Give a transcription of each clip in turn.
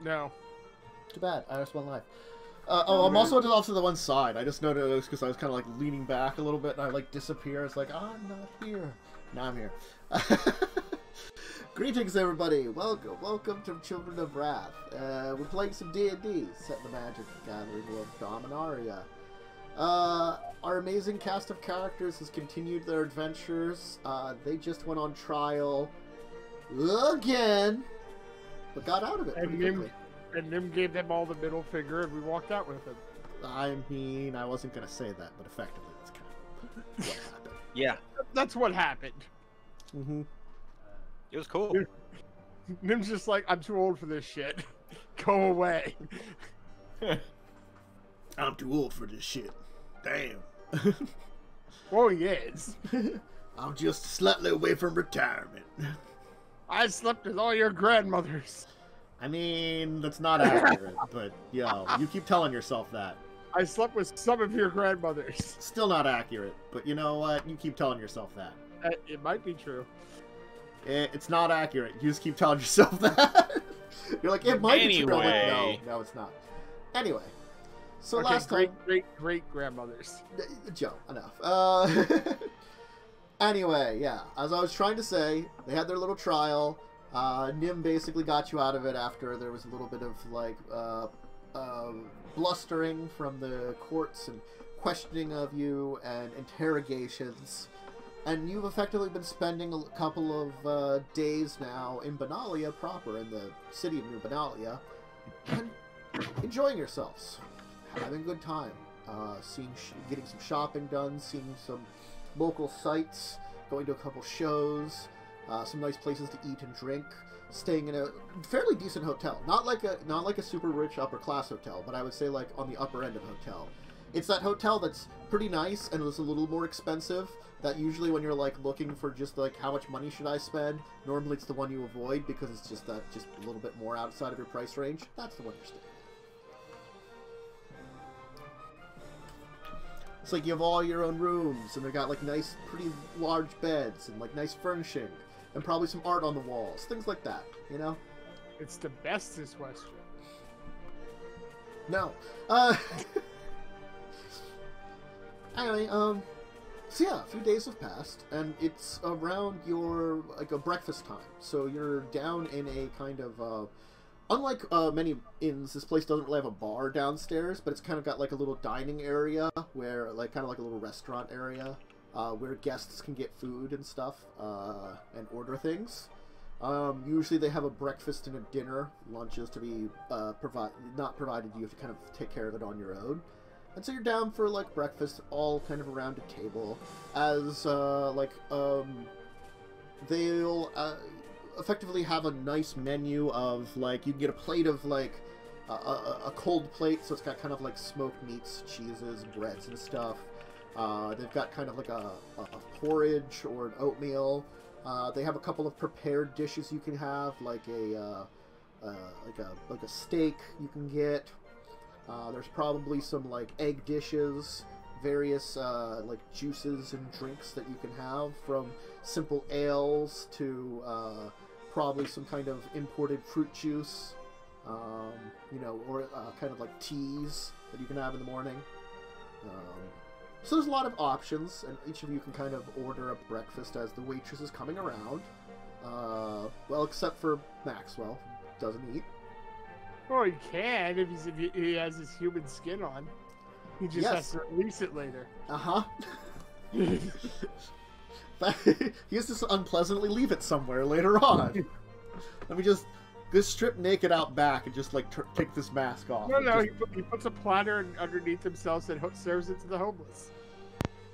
No. Too bad. Iris won life. I'm also off to the one side. I just noticed because I was kind of like leaning back a little bit and I like disappear. It's like, I'm not here. Now I'm here. Greetings, everybody. Welcome to Children of Rath. We're playing some D&D, set in the Magic Gathering world of Dominaria. Our amazing cast of characters has continued their adventures. They just went on trial again, but got out of it pretty quickly. And Nim gave them all the middle finger, and we walked out with him. I mean, I wasn't going to say that, but effectively that's kind of what happened. Yeah. That's what happened. Mm-hmm. It was cool. Nim's just like, I'm too old for this shit. Go away. I'm too old for this shit. Damn. Well, he is. I'm just slightly away from retirement. I slept with all your grandmothers. I mean, that's not accurate, but, yo, you keep telling yourself that. I slept with some of your grandmothers. Still not accurate, but you know what? You keep telling yourself that. It might be true. It's not accurate. You just keep telling yourself that. You're like, it might be true. Like, no, it's not. Anyway, so okay, last time... Great grandmothers. Joe, enough. Anyway, yeah, as I was trying to say, they had their little trial. Nim basically got you out of it after there was a little bit of, like, blustering from the courts and questioning of you and interrogations. And you've effectively been spending a couple of days now in Benalia proper, in the city of New Benalia, and enjoying yourselves, having a good time, getting some shopping done, seeing some local sights, going to a couple shows, some nice places to eat and drink, staying in a fairly decent hotel. Not like a super rich upper class hotel, but I would say like on the upper end of hotel. It's that hotel that's pretty nice and was a little more expensive. That usually when you're like looking for just like how much money should I spend, normally it's the one you avoid because it's just a little bit more outside of your price range. That's the one you're staying at. It's like you have all your own rooms and they've got like nice, pretty large beds and like nice furnishing and probably some art on the walls, things like that. You know? It's the bestest Western. No. Anyway, so yeah, a few days have passed, and it's around your, like, a breakfast time. So you're down in a kind of, unlike many inns, this place doesn't really have a bar downstairs, but it's kind of got, like, a little dining area, where, like, kind of like a little restaurant area, where guests can get food and stuff, and order things. Usually they have a breakfast and a dinner, lunches to be, not provided, you have to kind of take care of it on your own. And so you're down for, like, breakfast, all kind of around a table, as, they'll, effectively have a nice menu of, like, you can get a plate of, like, a cold plate, so it's got kind of, like, smoked meats, cheeses, breads and stuff. They've got kind of, like, a porridge or an oatmeal. They have a couple of prepared dishes you can have, like a steak you can get. There's probably some, like, egg dishes, various, like, juices and drinks that you can have, from simple ales to, probably some kind of imported fruit juice, you know, or, kind of, like, teas that you can have in the morning. So there's a lot of options, and each of you can kind of order a breakfast as the waitress is coming around. Well, except for Maxwell, who doesn't eat. Well, he can if he has his human skin on. He just has to release it later. Uh-huh. He has to unpleasantly leave it somewhere later on. Let me just strip naked out back and just, like, take this mask off. No, he puts a platter underneath himself and serves it to the homeless.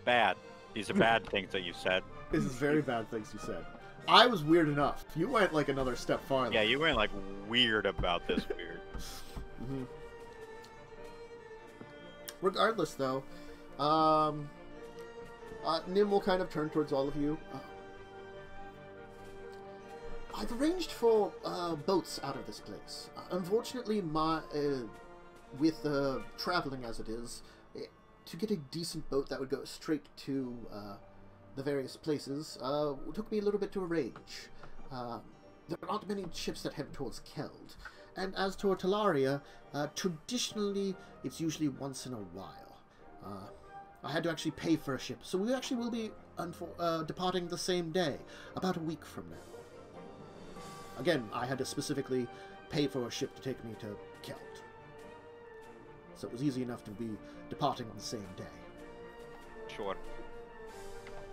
Bad. These are bad things that you said. This is very bad things you said. I was weird enough. You went, like, another step farther. Yeah, you went, like, weird about this weird. Mm-hmm. Regardless, though, Nim will kind of turn towards all of you. I've arranged for boats out of this place. Unfortunately, with traveling as it is, to get a decent boat that would go straight to the various places took me a little bit to arrange. There aren't many ships that head towards Keld, And as to Talaria, traditionally, it's usually once in a while. I had to actually pay for a ship, so we actually will be departing the same day, about a week from now. Again, I had to specifically pay for a ship to take me to Kelt. So it was easy enough to be departing on the same day. Sure.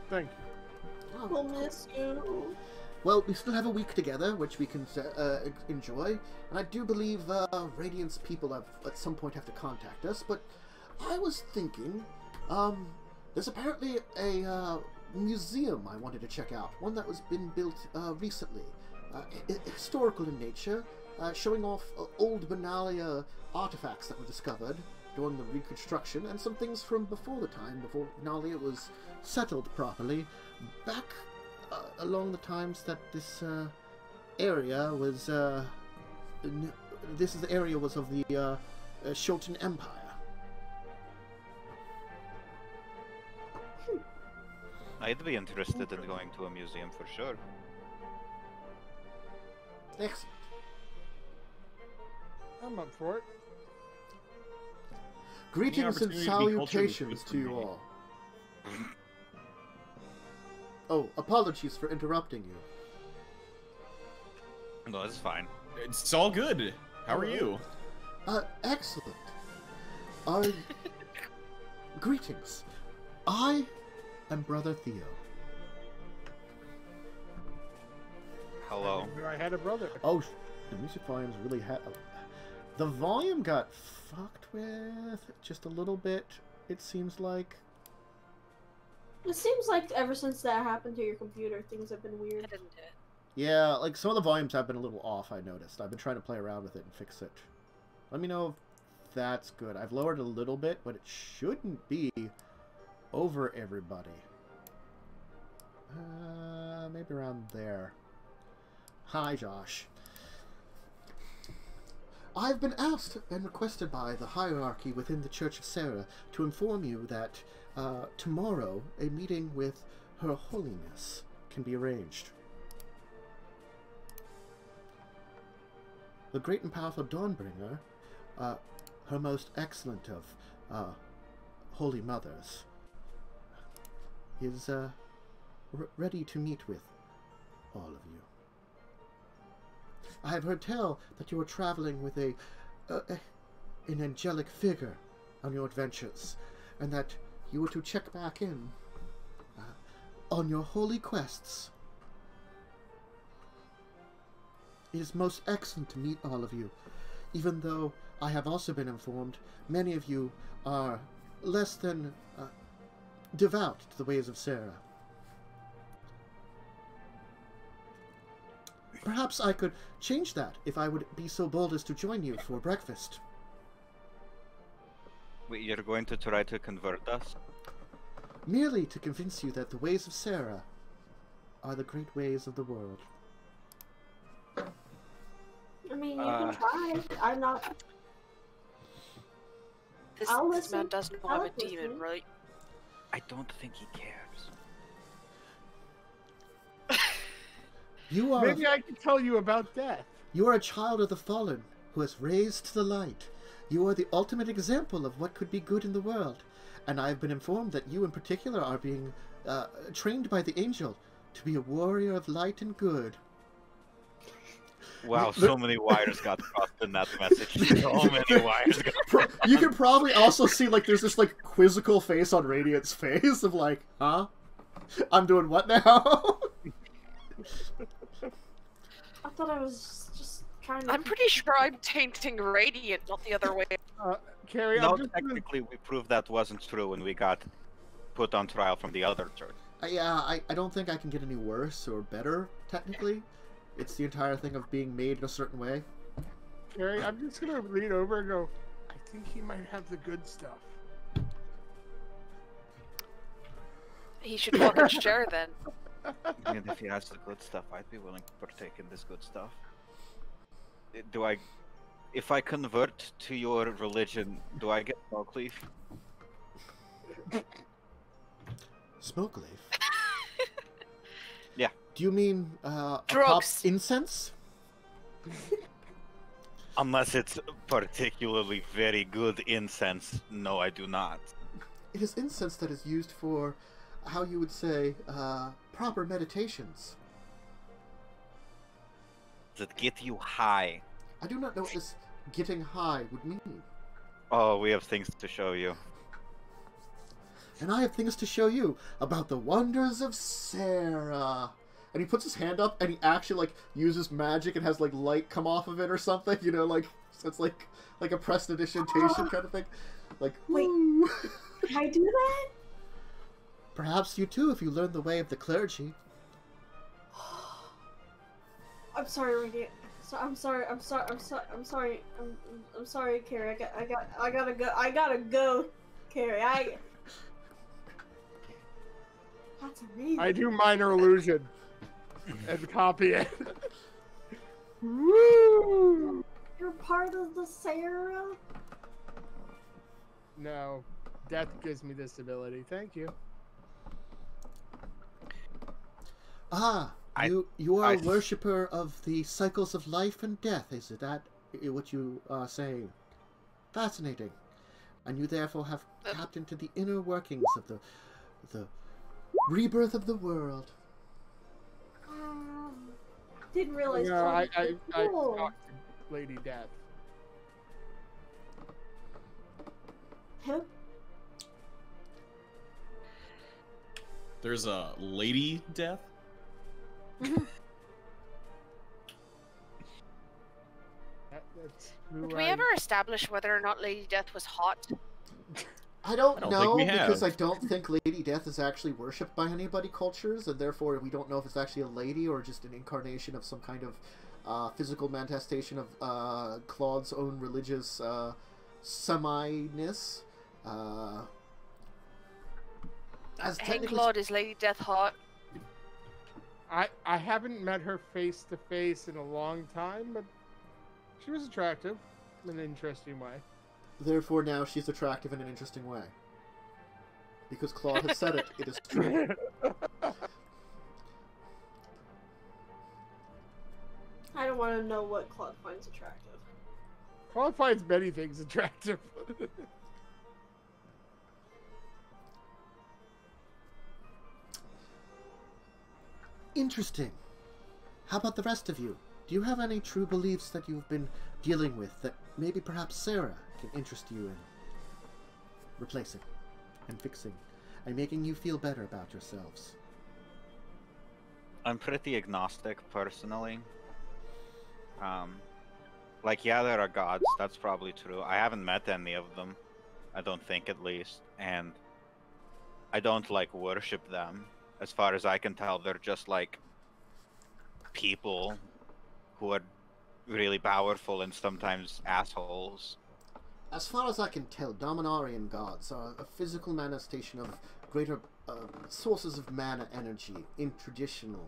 Thank you. Oh, We'll miss you. well, we still have a week together, which we can enjoy. And I do believe Radiant's people at some point have to contact us. But I was thinking, there's apparently a museum I wanted to check out. One that was been built recently. Historical in nature, showing off old Benalia artifacts that were discovered during the reconstruction, and some things from before the time, before Benalia was settled properly, back along the times that this area was, this is the area was of the Children Empire. I'd be interested in going to a museum for sure. Excellent. I'm up for it. Greetings and opportunity to be salutations cultured to you with all. Oh, apologies for interrupting you. No, it's fine. It's all good. How are you? Excellent. Greetings. I am Brother Theo. Hello. I had a brother. Oh, the music volume's really the volume got fucked with just a little bit, it seems like. It seems like ever since that happened to your computer, things have been weird. I didn't do it. Yeah, like some of the volumes have been a little off, I noticed. I've been trying to play around with it and fix it. Let me know if that's good. I've lowered it a little bit, but it shouldn't be over everybody. Maybe around there. Hi, Josh. I've been asked and requested by the hierarchy within the Church of Serra to inform you that tomorrow a meeting with Her Holiness can be arranged. The great and powerful Dawnbringer, her most excellent of holy mothers, is ready to meet with all of you. I have heard tell that you are traveling with an angelic figure on your adventures, and that you are to check back in on your holy quests. It is most excellent to meet all of you, even though I have also been informed many of you are less than devout to the ways of Serra. Perhaps I could change that if I would be so bold as to join you for breakfast. Wait, you're going to try to convert us? Merely to convince you that the ways of Serra are the great ways of the world. I mean, you can try. I'm not. This I'll man listen. doesn't I'll have a demon, listen. right? I don't think he cares. You are Maybe I can tell you about death. You are a child of the fallen who has raised to the light. You are the ultimate example of what could be good in the world. And I have been informed that you in particular are being trained by the angel to be a warrior of light and good. Wow, so many wires got crossed in that message. So many wires got crossed. You can probably also see, like, there's this, like, quizzical face on Radiant's face of, like, huh? I'm doing what now? I thought I was just trying to. I'm pretty sure I'm tainting Radiant, not the other way. Carrie, No, I'm just technically we proved that wasn't true when we got put on trial from the other church. Yeah, I don't think I can get any worse or better, technically. It's the entire thing of being made in a certain way. Carrie, I'm just gonna lean over and go, I think he might have the good stuff. He should fucking share then. And if he has the good stuff, I'd be willing to partake in this good stuff. If I convert to your religion, do I get smoke leaf? Smoke leaf? Yeah. Do you mean Drugs. incense? Unless it's particularly very good incense, no, I do not. It is incense that is used for, how you would say, proper meditations. Does it get you high? I do not know what this getting high would mean. Oh, we have things to show you. And I have things to show you about the wonders of Serra. And he puts his hand up, and he actually, like, uses magic and has, like, light come off of it or something, you know, like, so it's like a prestidigitation kind of thing. Like, Wait. woo. Can I do that? Perhaps you too, if you learn the way of the clergy. I'm sorry, Radiant. I'm sorry, Carrie. I gotta go, Carrie. That's amazing. I do minor illusion and copy it. Woo! You're part of the Serra? No, death gives me this ability. Thank you. Ah, you are a worshipper of the cycles of life and death. Is that what you are saying? Fascinating. And you therefore have tapped into the inner workings of the rebirth of the world. Didn't realize. No, I Cool. talked to Lady Death. Huh? There's a lady death. That's who Did we ever establish whether or not Lady Death was hot? I don't think know, we because have. I don't think Lady Death is actually worshipped by anybody cultures, and therefore we don't know if it's actually a lady or just an incarnation of some kind of physical manifestation of Claude's own religious semi-ness. Hey Claude, is Lady Death hot? I haven't met her face to face in a long time, but she was attractive in an interesting way. Therefore now she's attractive in an interesting way. Because Claude has said it, it is true. I don't want to know what Claude finds attractive. Claude finds many things attractive. Interesting. How about the rest of you? Do you have any true beliefs that you've been dealing with that maybe perhaps Serra can interest you in replacing and fixing and making you feel better about yourselves? I'm pretty agnostic, personally. Like, yeah, there are gods, that's probably true. I haven't met any of them. I don't think, at least. And I don't, like, worship them. As far as I can tell, they're just, like, people who are really powerful and sometimes assholes. As far as I can tell, Dominarian gods are a physical manifestation of greater sources of mana energy in traditional.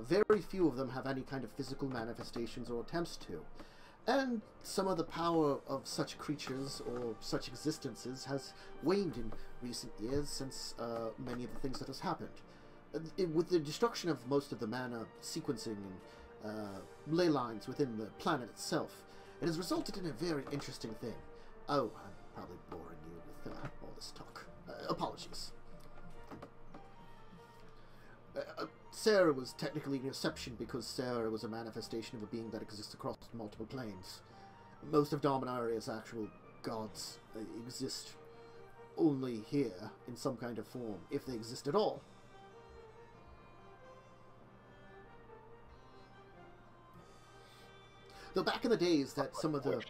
Very few of them have any kind of physical manifestations or attempts to. And some of the power of such creatures or such existences has waned in recent years since many of the things that has happened. With the destruction of most of the mana sequencing and ley lines within the planet itself, it has resulted in a very interesting thing. Oh, I'm probably boring you with all this talk. Apologies. Serra was technically an exception because Serra was a manifestation of a being that exists across multiple planes. Most of Dominaria's actual gods exist only here in some kind of form, if they exist at all. Though back in the days that some of the...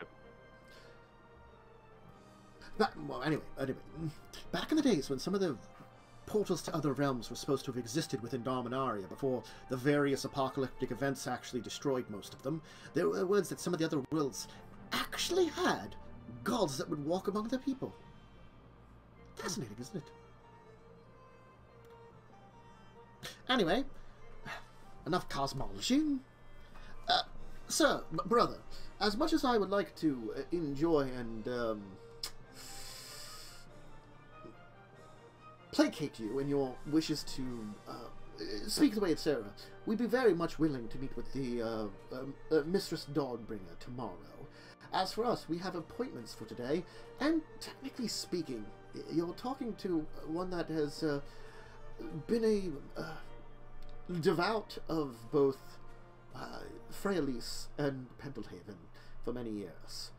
Back in the days when some of the portals to other realms were supposed to have existed within Dominaria before the various apocalyptic events actually destroyed most of them, there were words that some of the other worlds actually had gods that would walk among their people. Fascinating, isn't it? Anyway, enough cosmology. Sir, brother, as much as I would like to enjoy and placate you in your wishes to speak the way of Serra, we'd be very much willing to meet with the Mistress Dawnbringer tomorrow. As for us, we have appointments for today, and technically speaking, you're talking to one that has been a devout of both Freyalise and Pendelhaven for many years.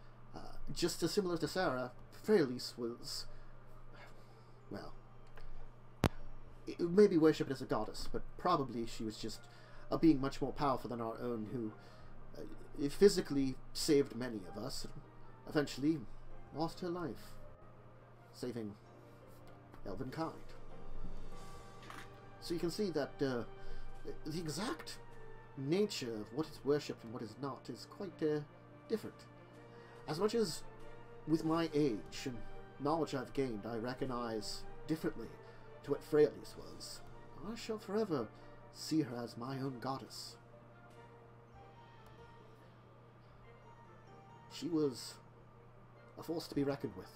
Just as similar to Serra, Freyalise was, well, maybe worshipped as a goddess, but probably she was just a being much more powerful than our own, who physically saved many of us, and eventually lost her life, saving elvenkind. So you can see that the exact nature of what is worshipped and what is not is quite different. As much as with my age and knowledge I've gained, I recognize differently to what Freyalise was, I shall forever see her as my own goddess. She was a force to be reckoned with.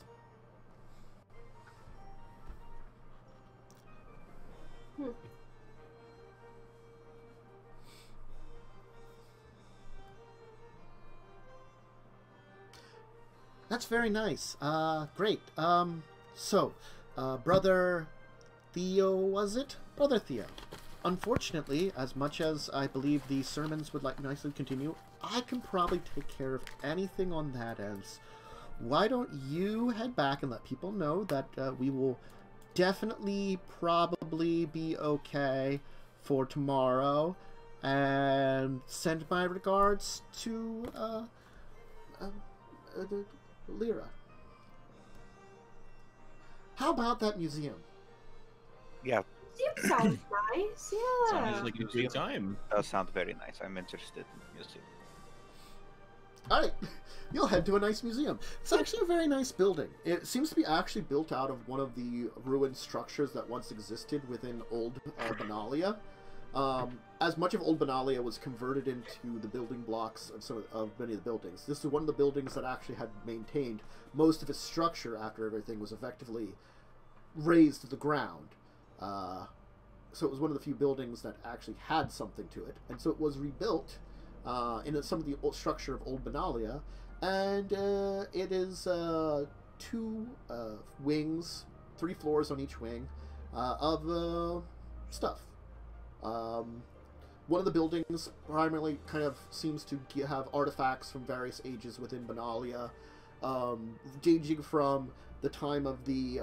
That's very nice. Great. So, Brother Theo, was it? Brother Theo. Unfortunately, as much as I believe the sermons would like nicely continue, I can probably take care of anything on that ends. Why don't you head back and let people know that we will definitely probably be okay for tomorrow, and send my regards to Lyra. How about that museum? Yeah. Museum sounds nice, yeah. Sounds like a good time. Does sound very nice. I'm interested in museum. Alright, you'll head to a nice museum. It's actually a very nice building. It seems to be actually built out of one of the ruined structures that once existed within old Benalia. As much of old Benalia was converted into the building blocks of many of the buildings. This is one of the buildings that actually had maintained most of its structure after everything was effectively razed to the ground. So it was one of the few buildings that actually had something to it. And so it was rebuilt in some of the old structure of old Benalia. And it is 2 wings, 3 floors on each wing, of stuff. One of the buildings primarily kind of seems to have artifacts from various ages within Benalia, ranging from the time of the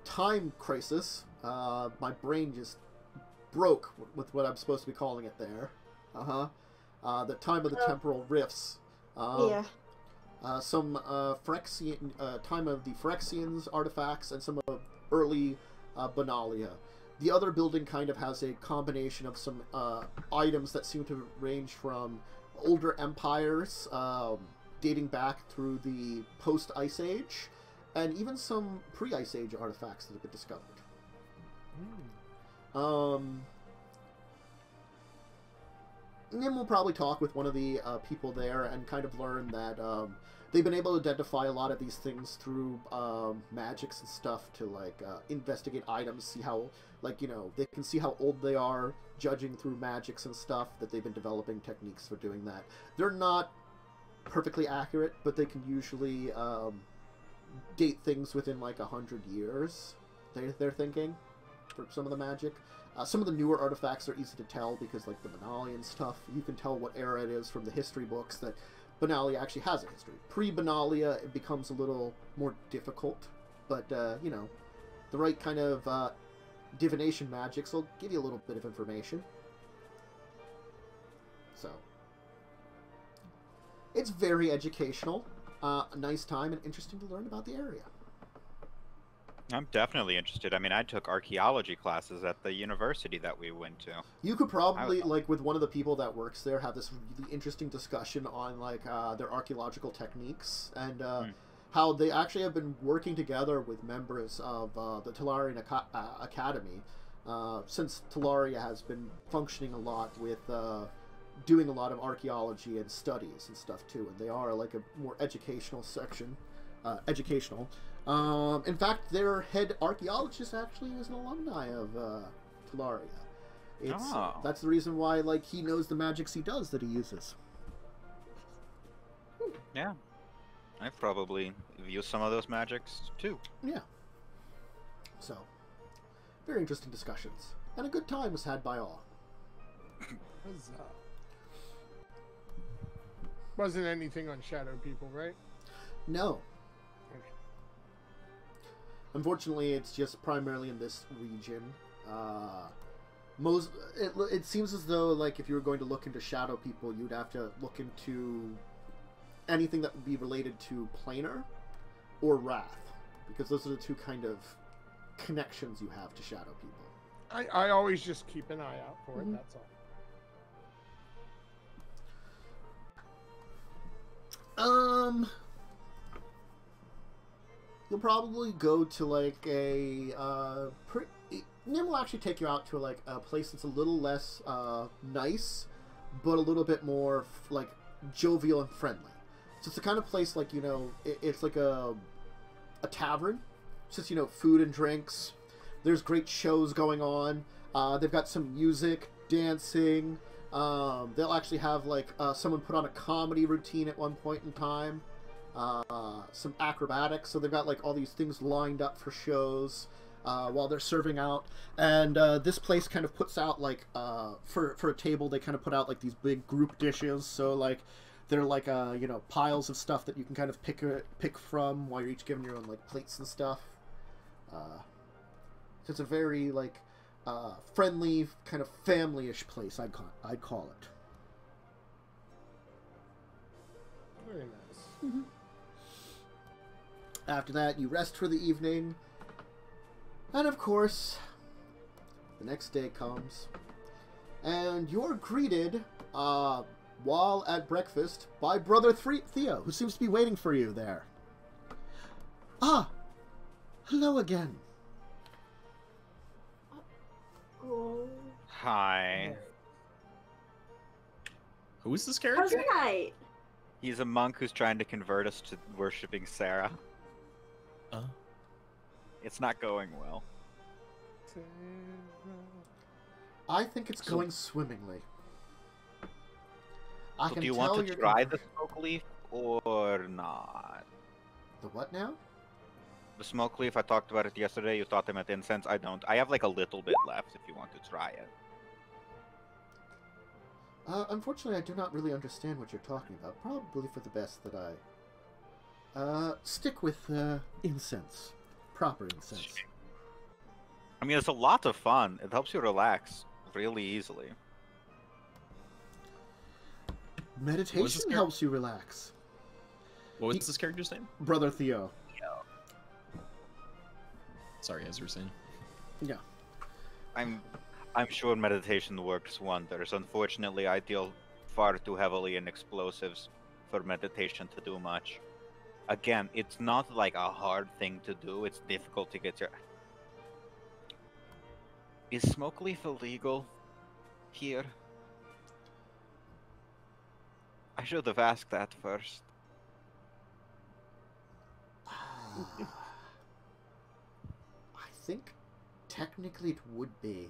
time crisis. My brain just broke with what I'm supposed to be calling it there. The time of the temporal rifts. Yeah. Some Phyrexian, time of the Phyrexians artifacts, and some of early Benalia. The other building kind of has a combination of some items that seem to range from older empires, dating back through the post-Ice Age, and even some pre-Ice Age artifacts that have been discovered. Nim will probably talk with one of the people there and kind of learn that they've been able to identify a lot of these things through magics and stuff to, like, investigate items, see how, like, you know, they can see how old they are, judging through magics and stuff, that they've been developing techniques for doing that. They're not perfectly accurate, but they can usually date things within, like, 100 years, they're thinking, for some of the magic. Some of the newer artifacts are easy to tell because, like, the Benalian stuff, you can tell what era it is from the history books, that Benalia actually has a history. Pre-Benalia, it becomes a little more difficult, but, you know, the right kind of divination magics will give you a little bit of information. So, it's very educational, a nice time, and interesting to learn about the area. I'm definitely interested. I mean, I took archaeology classes at the university that we went to. You could probably, like, with one of the people that works there, have this really interesting discussion on, like, their archaeological techniques, and how they actually have been working together with members of the Talarian Academy, since Talaria has been functioning a lot with doing a lot of archaeology and studies and stuff, too, and they are, like, a more educational section educational. In fact, their head archaeologist actually is an alumni of Talaria. That's the reason why, like, he knows the magics he does that he uses. Yeah. I've probably used some of those magics, too. Yeah. So, very interesting discussions. And a good time was had by all. Wasn't anything on Shadow People, right? No. Okay. Unfortunately, it's just primarily in this region. It seems as though, like, if you were going to look into Shadow People, you'd have to look into anything that would be related to Planar or Wrath, because those are the two kind of connections you have to Shadow People. I always just keep an eye out for it, that's all. You'll probably go to, like, Nim will actually take you out to, like, a place that's a little less nice, but a little bit more, like, jovial and friendly. So it's the kind of place, like, you know, it's like a tavern. It's just, you know, food and drinks. There's great shows going on. They've got some music, dancing. They'll actually have, like, someone put on a comedy routine at one point in time. Some acrobatics. So they've got, like, all these things lined up for shows while they're serving out. And this place kind of puts out, like, for a table, they kind of put out, like, these big group dishes. So, like, they're like, you know, piles of stuff that you can kind of pick from while you're each given your own, like, plates and stuff. So it's a very, like, friendly, kind of family-ish place, I'd call it. Very nice. Mm-hmm. After that, you rest for the evening. And, of course, the next day comes. And you're greeted, while at breakfast, by Brother Theo, who seems to be waiting for you there. Ah! Hello again. Oh. Hi. Who is this How's character? your night? He's a monk who's trying to convert us to worshipping Serra. It's not going well. I think it's going swimmingly. So do you want to try the smoke leaf or not? The what now? The smoke leaf, I talked about it yesterday. You thought they meant incense. I don't. I have like a little bit left if you want to try it. Unfortunately, I do not really understand what you're talking about. Probably for the best that I stick with incense. Proper incense. I mean, it's a lot of fun. It helps you relax really easily. Meditation helps you relax. What was this character's name? Brother Theo. Sorry, as you were saying. Yeah. I'm sure meditation works wonders. Unfortunately, I deal far too heavily in explosives for meditation to do much. Again, it's not like a hard thing to do. It's difficult to get your... Is smoke leaf illegal here? I should have asked that first. I think technically it would be.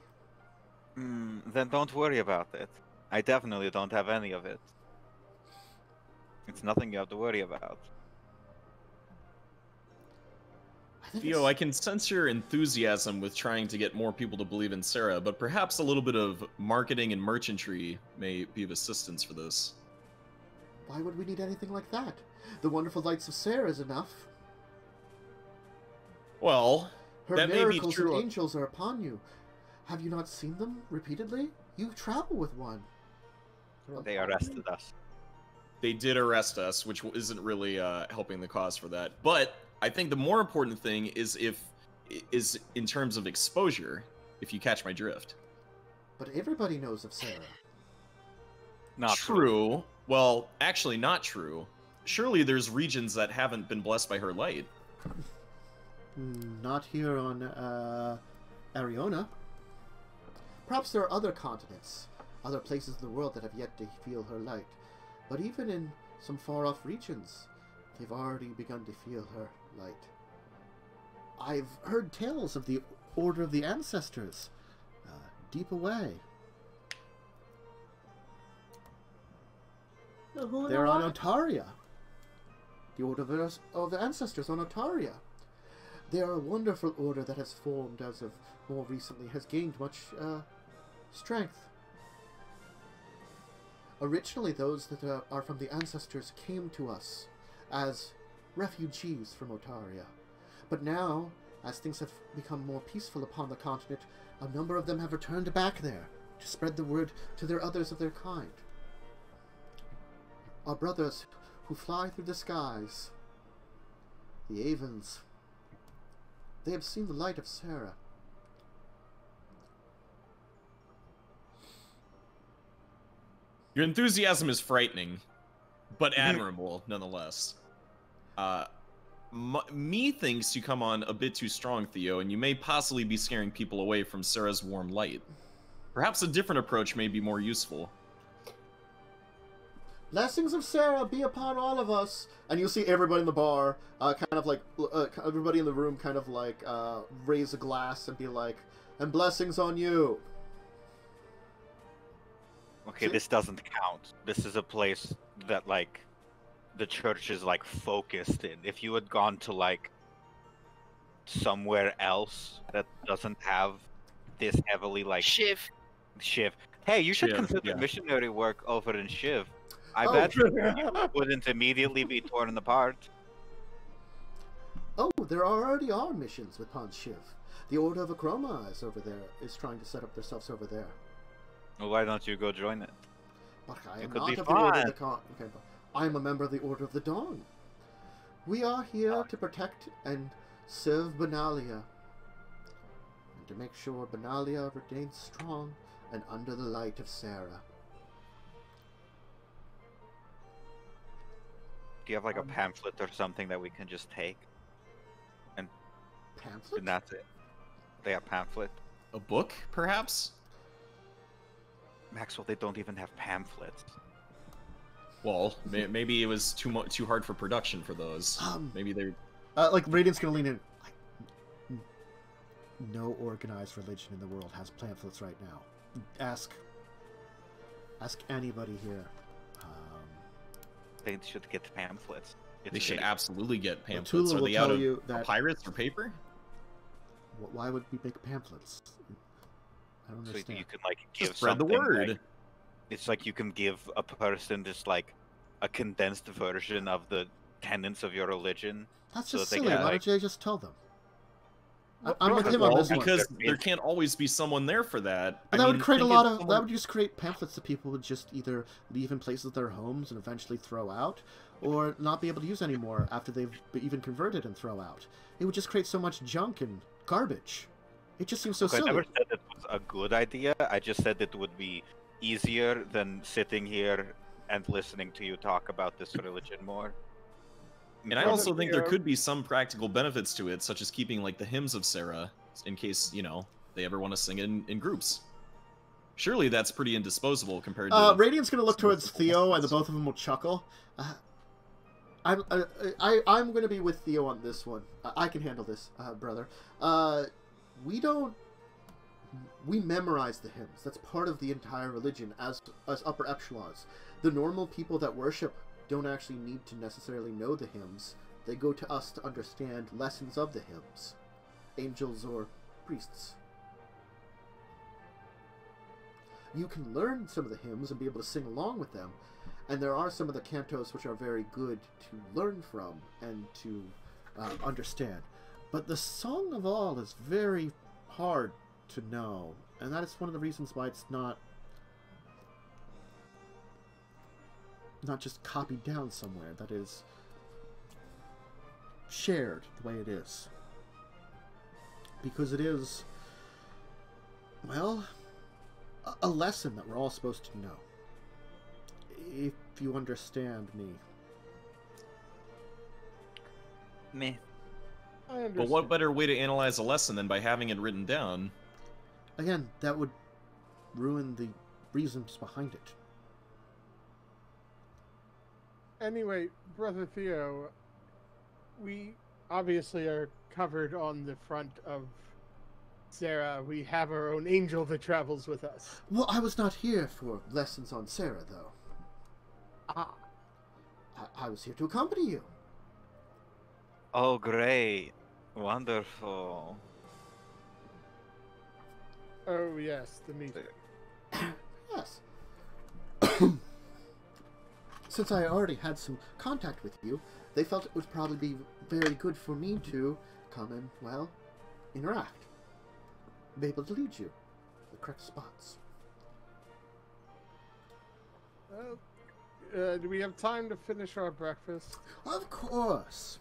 Then don't worry about it. I definitely don't have any of it. It's nothing you have to worry about. Theo, I can sense your enthusiasm with trying to get more people to believe in Serra, but perhaps a little bit of marketing and merchantry may be of assistance for this. Why would we need anything like that? The wonderful lights of Serra is enough. Well, her that may be miracles true. and angels are upon you. Have you not seen them repeatedly? You travel with one. They arrested us. They did arrest us, which isn't really helping the cause for that. But I think the more important thing is in terms of exposure, if you catch my drift. But everybody knows of Serra. Not true. Well, actually not true. Surely there's regions that haven't been blessed by her light. Not here on Ariona. Perhaps there are other continents, other places in the world that have yet to feel her light. But even in some far-off regions, They've already begun to feel her light. I've heard tales of the Order of the Ancestors, deep away. They're on Otaria. The Order of the Ancestors on Otaria. They are a wonderful order that has formed as of more recently, has gained much strength. Originally, those that are from the Ancestors came to us as refugees from Otaria. But now, as things have become more peaceful upon the continent, a number of them have returned back there to spread the word to their others of their kind. Our brothers who fly through the skies, the Avens, they have seen the light of Serra. Your enthusiasm is frightening, but admirable nonetheless. Me thinks you come on a bit too strong, Theo, and you may possibly be scaring people away from Serra's warm light. Perhaps a different approach may be more useful. Blessings of Serra be upon all of us. And you'll see everybody in the bar, kind of like, everybody in the room kind of like, raise a glass and be like, and blessings on you. Okay, this doesn't count. This is a place that, like, the church is, like, focused in. If you had gone to, like, somewhere else that doesn't have this heavily, like... Shiv. Hey, you should consider missionary work over in Shiv. I bet you wouldn't immediately be torn apart. Oh, there already are missions with Pons Shiv. The Order of Akroma is over there, is trying to set up themselves over there. Well, why don't you go join it? But I am not of the Order of the I am a member of the Order of the Dawn. We are here to protect and serve Benalia, and to make sure Benalia remains strong and under the light of Serra. Do you have like a pamphlet or something that we can just take? And pamphlet? And that's it. They have pamphlet. A book, perhaps? Maxwell, they don't even have pamphlets. Well, maybe it was too hard for production for those. Maybe they're... like, Radiant's gonna lean in. Like, no organized religion in the world has pamphlets right now. Ask anybody here. They should get pamphlets. They should absolutely get pamphlets. Are they out of papyrus or paper? Why would we make pamphlets? I don't understand. So you can, like, give just spread the word. Like, it's like you can give a person just like a condensed version of the tenets of your religion. That's just silly. Why don't you just tell them? I'm with him on this one. Because there can't always be someone there for that. And that would create a lot of... That would just create pamphlets that people would just either leave in places of their homes and eventually throw out, or not be able to use anymore after they've even converted and throw out. It would just create so much junk and garbage. It just seems so silly. I never said it was a good idea. I just said it would be easier than sitting here and listening to you talk about this religion more. And I also think there could be some practical benefits to it, such as keeping, like, the hymns of Serra, in case, you know, they ever want to sing it in groups. Surely that's pretty indisposable compared to... Radiant's gonna look towards Theo, and the both of them will chuckle. I'm gonna be with Theo on this one. I can handle this, brother. We memorize the hymns. That's part of the entire religion as upper echelons. The normal people that worship don't actually need to necessarily know the hymns. They go to us to understand lessons of the hymns. Angels or priests. You can learn some of the hymns and be able to sing along with them. And there are some of the cantos which are very good to learn from and to understand. But the Song of All is very hard to know. And that is one of the reasons why it's not just copied down somewhere. That is shared the way it is. Because it is, well, a lesson that we're all supposed to know. If you understand me. Me. I understand. But what better way to analyze a lesson than by having it written down? Again, that would ruin the reasons behind it. Anyway, Brother Theo, we obviously are covered on the front of Serra. We have our own angel that travels with us. Well, I was not here for lessons on Serra, though. Ah. I was here to accompany you. Oh, great. Wonderful. Oh, yes, the meeting. Yes. Since I already had some contact with you, they felt it would probably be very good for me to come and, well, interact. Be able to lead you to the correct spots. Do we have time to finish our breakfast? Of course.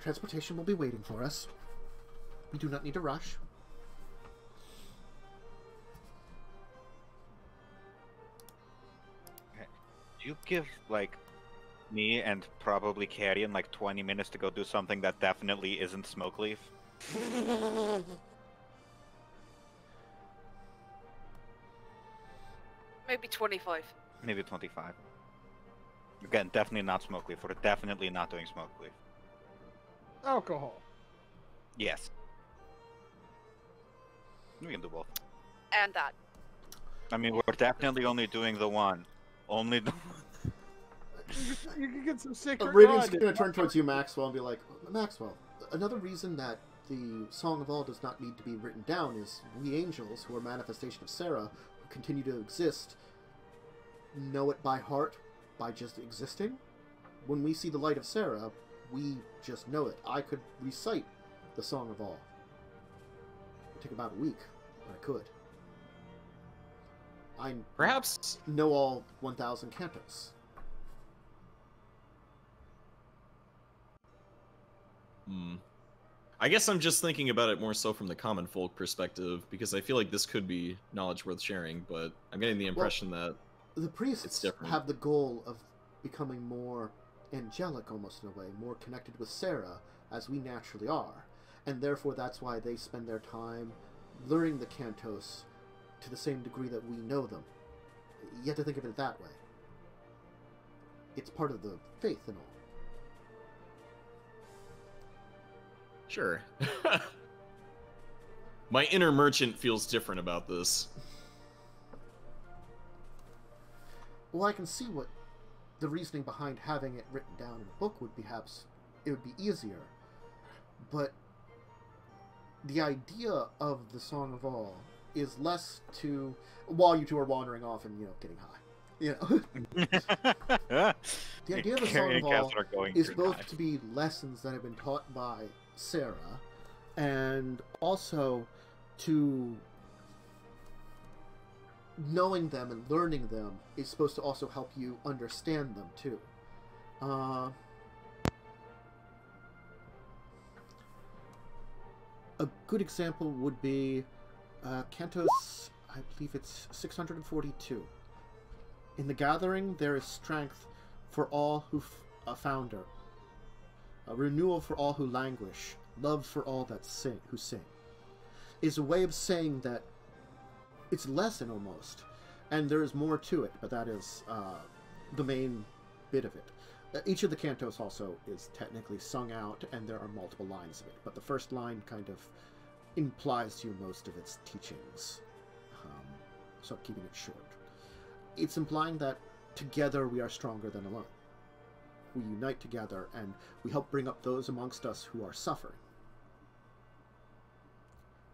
Transportation will be waiting for us. We do not need to rush. You give, like, me and probably Carrion, like, 20 minutes to go do something that definitely isn't smoke leaf. Maybe 25. Maybe 25. Again, definitely not smoke leaf. We're definitely not doing smoke leaf. Alcohol. Yes. We can do both. And that. I mean, we're definitely only doing the one. Only the one. You can get some sacred Radiant's God. going to turn towards you, Maxwell, and be like, Maxwell, another reason that the Song of All does not need to be written down is we angels, who are manifestation of Serra, who continue to exist, know it by heart by just existing. When we see the light of Serra, we just know it. I could recite the Song of All. It would take about a week, but I could. I Perhaps know all 1,000 cantos. I guess I'm just thinking about it more so from the common folk perspective, because I feel like this could be knowledge worth sharing, but I'm getting the impression that The priests it's different. have the goal of becoming more angelic, almost in a way, more connected with Serra, as we naturally are. And therefore that's why they spend their time learning the cantos to the same degree that we know them. You have to think of it that way. It's part of the faith and all. Sure. My inner merchant feels different about this. Well, I can see what the reasoning behind having it written down in a book would be. Perhaps it would be easier. But the idea of the Song of All is less to, while you two are wandering off and, getting high. The idea of the Song of All is both to be lessons that have been taught by Serra, and also to knowing them and learning them is supposed to also help you understand them too. A good example would be Cantos, I believe it's 642. In the gathering, there is strength for all who found her. A renewal for all who languish, love for all that who sing. Is a way of saying that it's a lesson almost, and there is more to it, but that is the main bit of it. Each of the cantos also is technically sung out, and there are multiple lines of it, but the first line kind of implies to you most of its teachings, so I'm keeping it short. It's implying that together we are stronger than alone. We unite together, and we help bring up those amongst us who are suffering.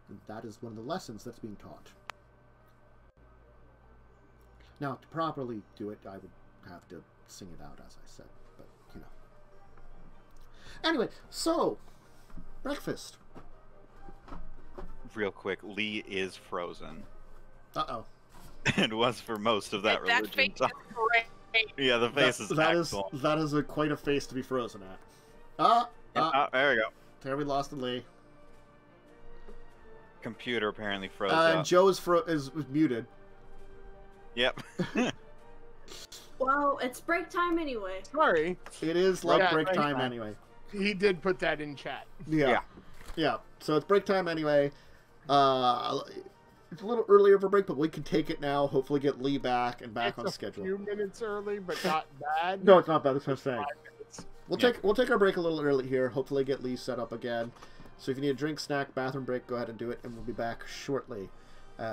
And that is one of the lessons that's being taught. Now, to properly do it, I would have to sing it out, as I said, but, Anyway, so, breakfast. Real quick, Lee is frozen. Uh-oh. It was for most of that religion. That face is great. Yeah, the face is excellent. That is quite a face to be frozen at. There we go. There we lost the Lee. Computer apparently froze And up. Joe is muted. Yep. Well, it's break time anyway. Sorry. It is like Yeah, break break time time. anyway. He did put that in chat. Yeah. So it's break time anyway. It's a little earlier of a break, but we can take it now. Hopefully, get Lee back and back on schedule. A few minutes early, but not bad. No, it's not bad. That's what I'm saying. 5 minutes. We'll take our break a little early here. Hopefully, get Lee set up again. So if you need a drink, snack, bathroom break, go ahead and do it, and we'll be back shortly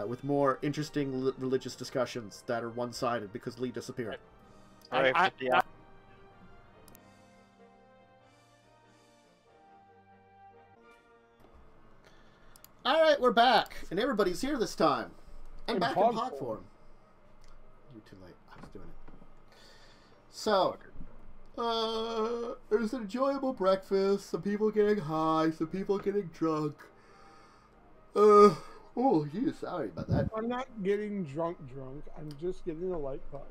with more interesting religious discussions that are one-sided because Lee disappeared. All right, yeah. All right, we're back, and everybody's here this time. And back in pod form. You're too late. I was doing it. So, it was an enjoyable breakfast. Some people getting high, some people getting drunk. Oh, geez, sorry about that. I'm not getting drunk. I'm just getting a light buzz.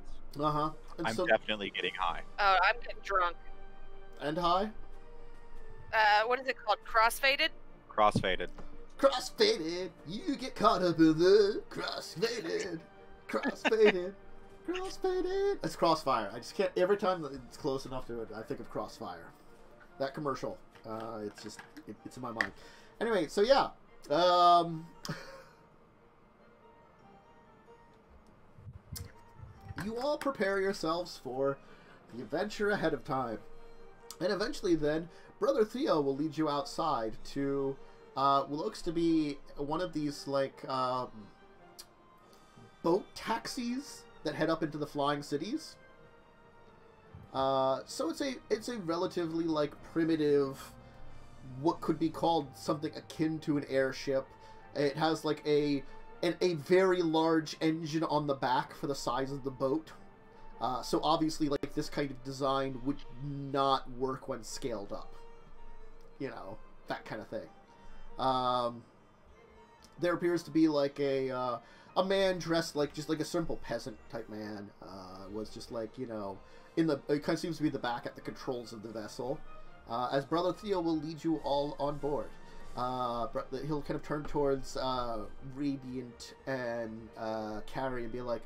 Uh-huh. I'm definitely getting high. I'm getting drunk. And high? What is it called? Crossfaded? Crossfaded. Crossfaded. You get caught up in the crossfaded. Crossfaded. Crossfaded. It's Crossfire. I just can't. Every time it's close enough to it, I think of Crossfire. That commercial. It's just it's in my mind. Anyway, so yeah. You all prepare yourselves for the adventure ahead of time, and eventually, then Brother Theo will lead you outside to what looks to be one of these like boat taxis that head up into the flying cities. So it's a relatively like primitive, what could be called something akin to an airship. It has like a very large engine on the back for the size of the boat. So obviously, like, this kind of design would not work when scaled up. You know, that kind of thing. There appears to be like a man dressed like just like a simple peasant type man. Was just like, you know, it kind of seems to be the back at the controls of the vessel. As Brother Theo will lead you all on board. He'll kind of turn towards Radiant and Carrie and be like,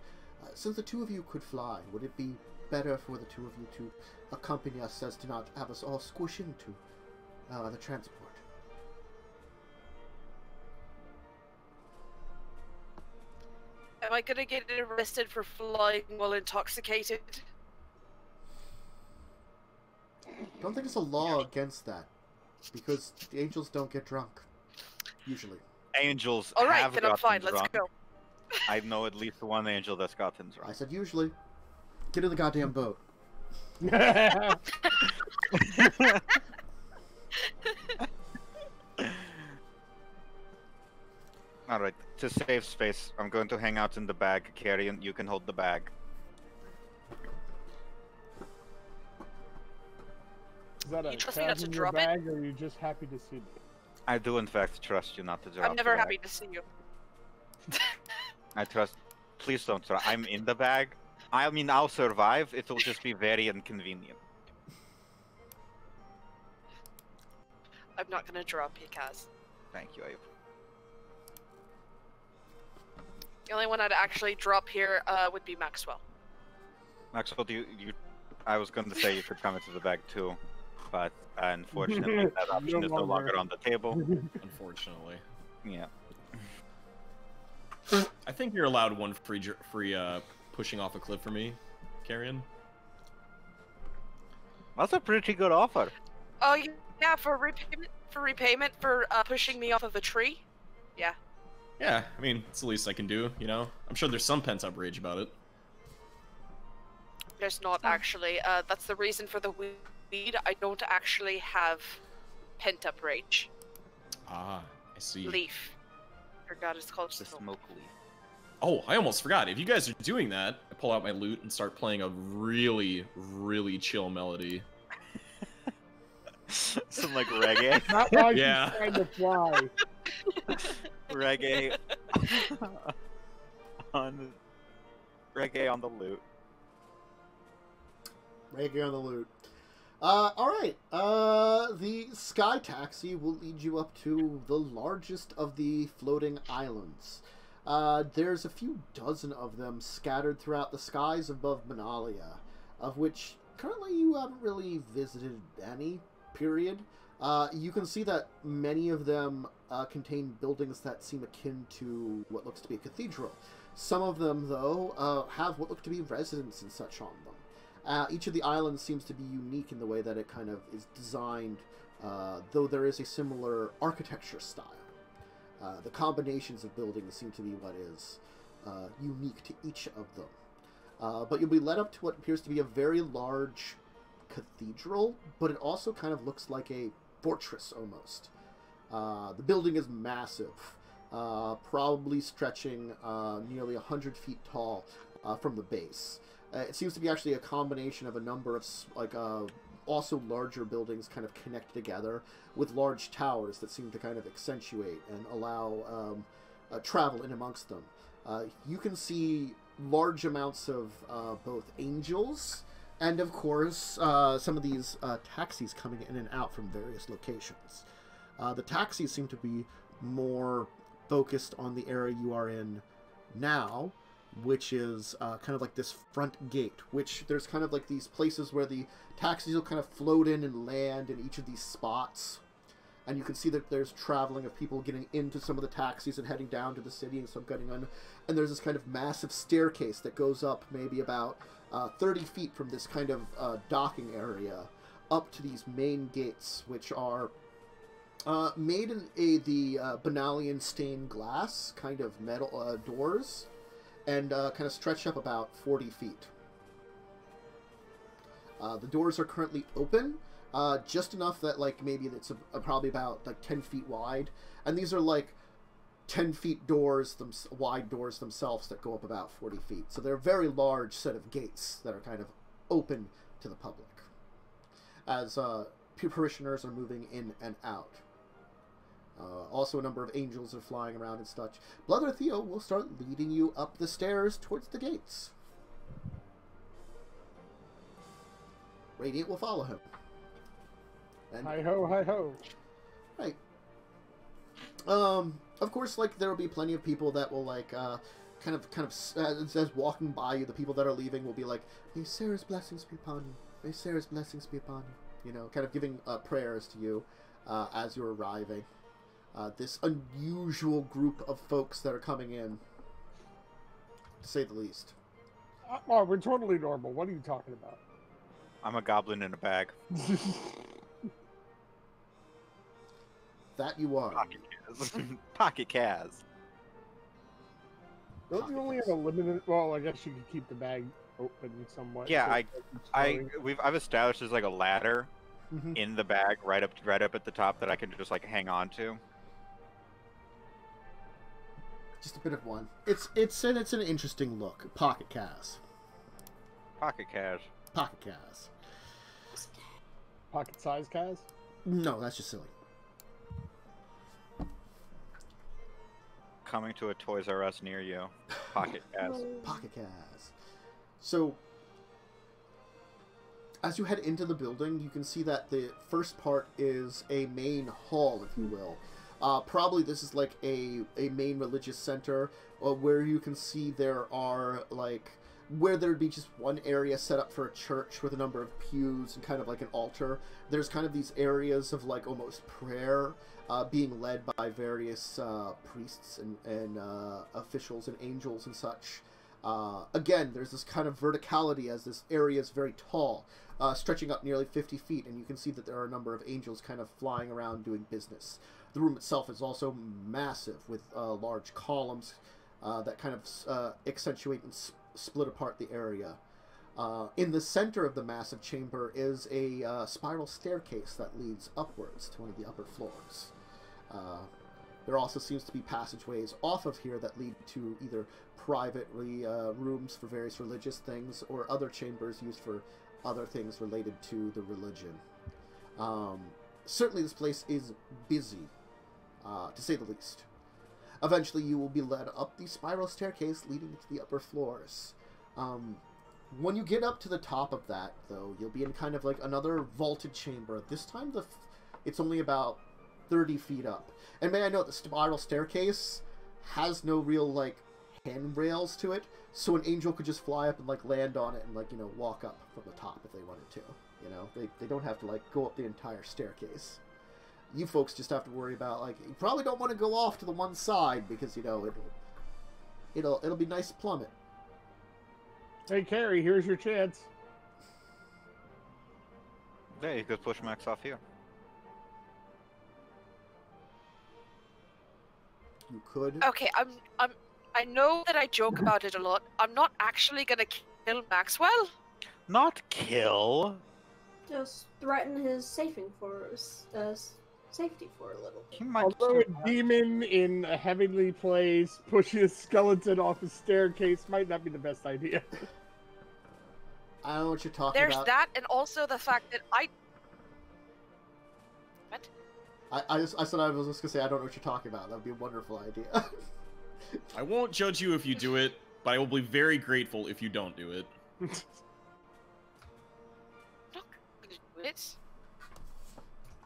so the two of you could fly. Would it be better for the two of you to accompany us as to not have us all squish into the transport? Am I gonna get arrested for flying while intoxicated? I don't think there's a law against that, because the angels don't get drunk, usually. Angels All right, have then I'm gotten fine. drunk. Let's go. I know at least one angel that's gotten drunk. I said usually. Get in the goddamn boat. Alright, to save space, I'm going to hang out in the bag. Carrion, you can hold the bag. Is that a You trust me not tab to in your drop it? bag, or are you just happy to see me? I do in fact trust you not to drop I'm never the happy bag. to see you. I trust... Please don't try. I'm in the bag. I mean, I'll survive. It'll just be very inconvenient. I'm not gonna drop you, Kaz. Thank you, Abe. The only one I'd actually drop here would be Maxwell. Maxwell, I was going to say you could come into the bag too, but unfortunately that option is no longer on the table. Unfortunately. Yeah. I think you're allowed one free pushing off a cliff for me, Carrion. That's a pretty good offer. Oh yeah, for repayment for pushing me off of a tree. Yeah. Yeah, I mean, it's the least I can do, you know? I'm sure there's some pent-up rage about it. There's not actually. That's the reason for the weed. I don't actually have pent-up rage. Ah, I see. Leaf. Forgot it's called The smoke leaf. Oh, I almost forgot. If you guys are doing that, I pull out my lute and start playing a really, really chill melody. Some like reggae. Not like Yeah. he's trying to fly. Reggae on the loot. Reggae on the loot. Alright. The Sky Taxi will lead you up to the largest of the floating islands. There's a few dozen of them scattered throughout the skies above Benalia, of which currently you haven't really visited any, period. You can see that many of them contain buildings that seem akin to what looks to be a cathedral. Some of them, though, have what look to be residents and such on them. Each of the islands seems to be unique in the way that it kind of is designed, though there is a similar architecture style. The combinations of buildings seem to be what is unique to each of them. But you'll be led up to what appears to be a very large cathedral, but it also kind of looks like a fortress almost. The building is massive, probably stretching nearly 100 feet tall from the base. It seems to be actually a combination of a number of also larger buildings kind of connected together with large towers that seem to kind of accentuate and allow travel in amongst them. You can see large amounts of both angels and, of course, some of these taxis coming in and out from various locations. The taxis seem to be more focused on the area you are in now, which is kind of like this front gate, which there's kind of like these places where the taxis will kind of float in and land in each of these spots. And you can see that there's traveling of people getting into some of the taxis and heading down to the city and some getting on. And there's this kind of massive staircase that goes up maybe about 30 feet from this kind of docking area up to these main gates, which are made in the Benalian stained glass kind of metal doors, and kind of stretch up about 40 feet. The doors are currently open, just enough that like maybe it's probably about like 10 feet wide, and these are like 10 feet doors, wide doors themselves that go up about 40 feet. So they're a very large set of gates that are kind of open to the public as parishioners are moving in and out. Also a number of angels are flying around and such. Brother Theo will start leading you up the stairs towards the gates. Radiant will follow him. And, Hi-ho, hi-ho. right. Of course, like, there will be plenty of people that will, like, kind of, as walking by you, the people that are leaving will be like, may Sarah's blessings be upon you. May Sarah's blessings be upon you. You know, kind of giving prayers to you as you're arriving. This unusual group of folks that are coming in, to say the least. Oh, we're totally normal. What are you talking about? I'm a goblin in a bag. That you are. Pocket Kaz. Pocket Kaz. Don't you only have a limited... Well, I guess you could keep the bag open somewhat. Yeah, I've established there's like a ladder in the bag right up at the top that I can just like hang on to. Just a bit of one. It's an interesting look. Pocket Kaz. Pocket Kaz. Pocket Kaz. Pocket size Kaz? No, that's just silly. Coming to a Toys R Us near you. Pocket Kaz. Pocket Kaz. So, as you head into the building, you can see that the first part is a main hall, if you will. Probably this is like a main religious center where you can see there are like where there'd be just one area set up for a church with a number of pews and kind of like an altar. There's kind of these areas of like almost prayer being led by various priests and officials and angels and such. Again, there's this kind of verticality as this area is very tall, stretching up nearly 50 feet, and you can see that there are a number of angels kind of flying around doing business. The room itself is also massive, with large columns that kind of accentuate and split apart the area. In the center of the massive chamber is a spiral staircase that leads upwards to one of the upper floors. There also seems to be passageways off of here that lead to either private rooms for various religious things or other chambers used for other things related to the religion. Certainly this place is busy, to say the least. Eventually you will be led up the spiral staircase leading to the upper floors. When you get up to the top of that, though, you'll be in kind of like another vaulted chamber. This time it's only about 30 feet up. And may I note, the spiral staircase has no real, like, handrails to it, so an angel could just fly up and, like, land on it and, like, you know, walk up from the top if they wanted to. You know, they don't have to, like, go up the entire staircase. you folks just have to worry about, like, you probably don't want to go off to the one side because, you know, it'll be nice to plummet. Hey, Carrie, here's your chance. Yeah, you could push Max off here. You could. Okay, I know that I joke about it a lot. I'm not actually gonna kill Maxwell. Not kill. Just threaten his safety for a little bit. He might Although kill a demon in a heavenly place pushing a skeleton off a staircase might not be the best idea. I don't know what you're talking There's about. that, and also the fact that What? I said I was just gonna say I don't know what you're talking about. That would be a wonderful idea. I won't judge you if you do it, but I will be very grateful if you don't do it. I'm not gonna do it.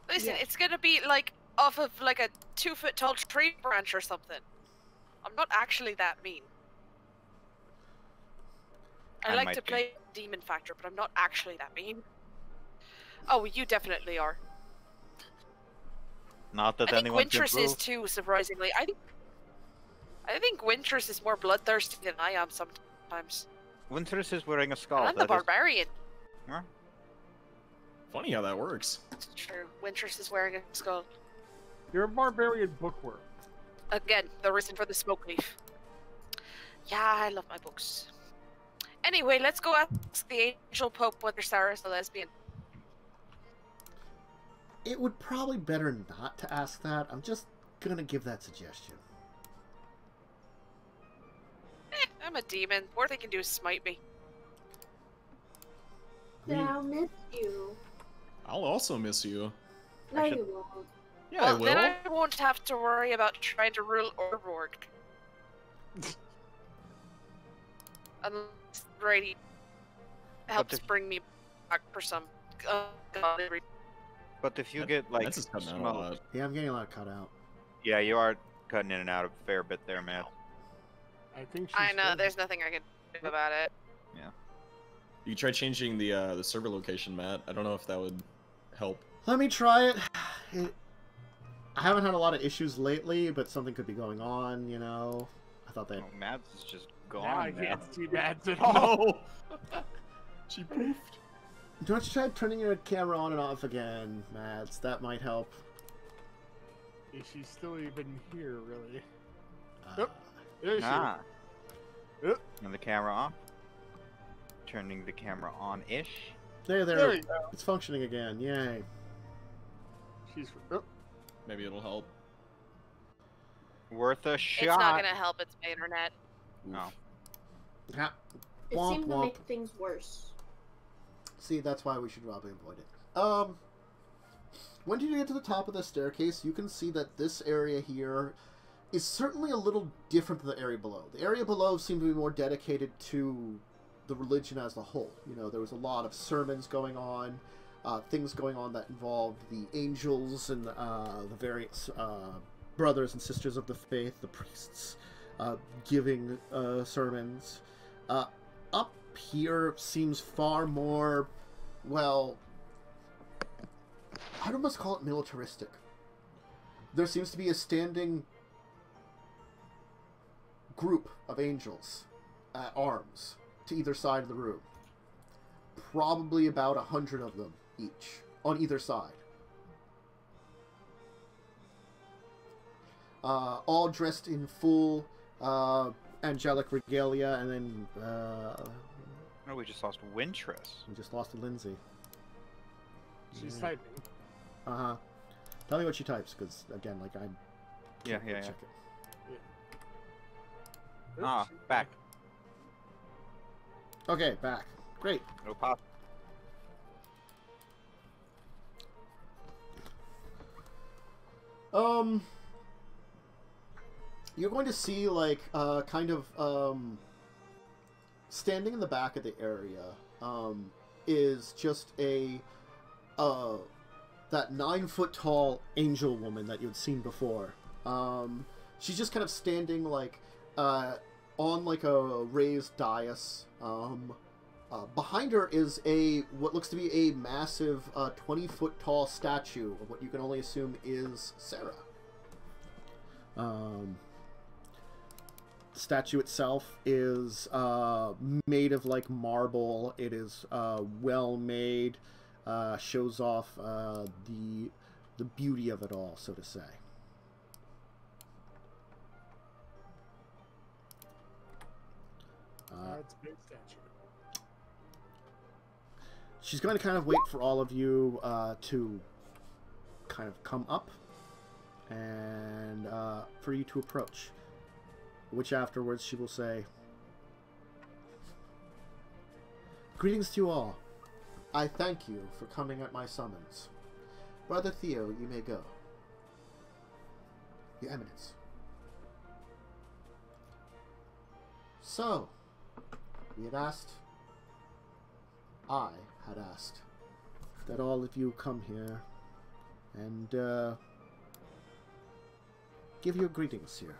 Listen, it's gonna be like off of like a 2-foot tall tree branch or something. I'm not actually that mean. I like might to be. play demon factor, but I'm not actually that mean. Oh, you definitely are. Not that I think anyone's Wintress is improved. too, surprisingly. I think Wintress is more bloodthirsty than I am sometimes. Wintress is wearing a skull. And I'm the that is- barbarian. Huh? Funny how that works. It's true. Wintress is wearing a skull. You're a barbarian bookworm. Again, the reason for the smoke leaf. Yeah, I love my books. Anyway, let's go ask the Angel Pope whether Sarah's a lesbian. It would probably better not to ask that. I'm just gonna give that suggestion. I'm a demon. Worst they can do is smite me. Yeah, I'll miss you. I'll also miss you. No, should- you won't. Yeah, Well, I will. then I won't have to worry about trying to rule Overboard. Unless Brady helps if- bring me back for some godly reason. But if you get like That's just cutting out a smoked- lot. Yeah, I'm getting a lot cut out. yeah, you are cutting in and out a fair bit there, man. I think she's I know, good. there's nothing I can do about it. You try changing the server location, Matt. I don't know if that would help. Let me try it. I haven't had a lot of issues lately, but something could be going on, you know. I thought that. Oh, Mads is just Now gone. I man. can't see Mads at all. No! She poofed. Don't you try turning your camera on and off again, Mads? That might help. Is she still even here, really? Uh, Yep. There she Ah. is. And the camera off. Turning the camera on-ish. There you go. It's functioning again. Yay. She's. Oh, Maybe it'll help. Worth a shot. It's not gonna help, it's my internet. No. Ha. It Womp seemed to womp. make things worse. See, that's why we should probably avoid it. When you get to the top of the staircase, you can see that this area here is certainly a little different than the area below. The area below seemed to be more dedicated to the religion as a whole. You know, there was a lot of sermons going on, things going on that involved the angels and the various brothers and sisters of the faith, the priests, giving sermons. Up here seems far more, well, I'd almost call it militaristic. There seems to be a standing group of angels at arms to either side of the room. Probably about 100 of them each, on either side. All dressed in full angelic regalia, and then Oh, we just lost Wintress. we just lost to Lindsay. she's Yeah. typing. Uh-huh. Tell me what she types, because, again, like, I'm... Yeah, can't yeah, really yeah. check it. Ah, Oops. back. Okay, back. Great. No pop. You're going to see, like, kind of, standing in the back of the area, is just a, that 9-foot-tall angel woman that you'd seen before. She's just kind of standing, like, on, like, a raised dais, Behind her is what looks to be a massive 20-foot-tall statue of what you can only assume is Serra. The statue itself is made of like marble. It is well made. Shows off the beauty of it all, so to say. It's a big statue. She's going to kind of wait for all of you to kind of come up and for you to approach. Which afterwards she will say, "Greetings to you all. I thank you for coming at my summons. Brother Theo, you may go. Your Eminence." So, I had asked that all of you come here and give your greetings here.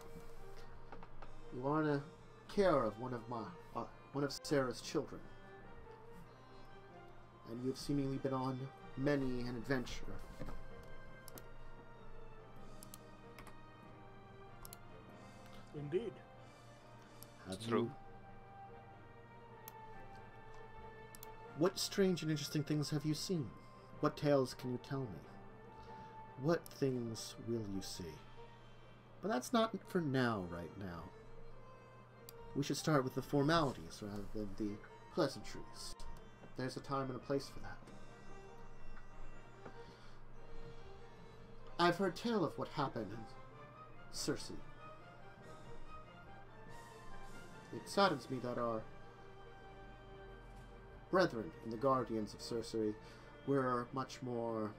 You are in care of one of Sarah's children, and you've seemingly been on many an adventure. Indeed. Have True. you... What strange and interesting things have you seen? What tales can you tell me? What things will you see? But that's not for now, right now. We should start with the formalities rather than the pleasantries. There's a time and a place for that. I've heard tale of what happened in Circe. It saddens me that our brethren in the Guardians of Circe were much more...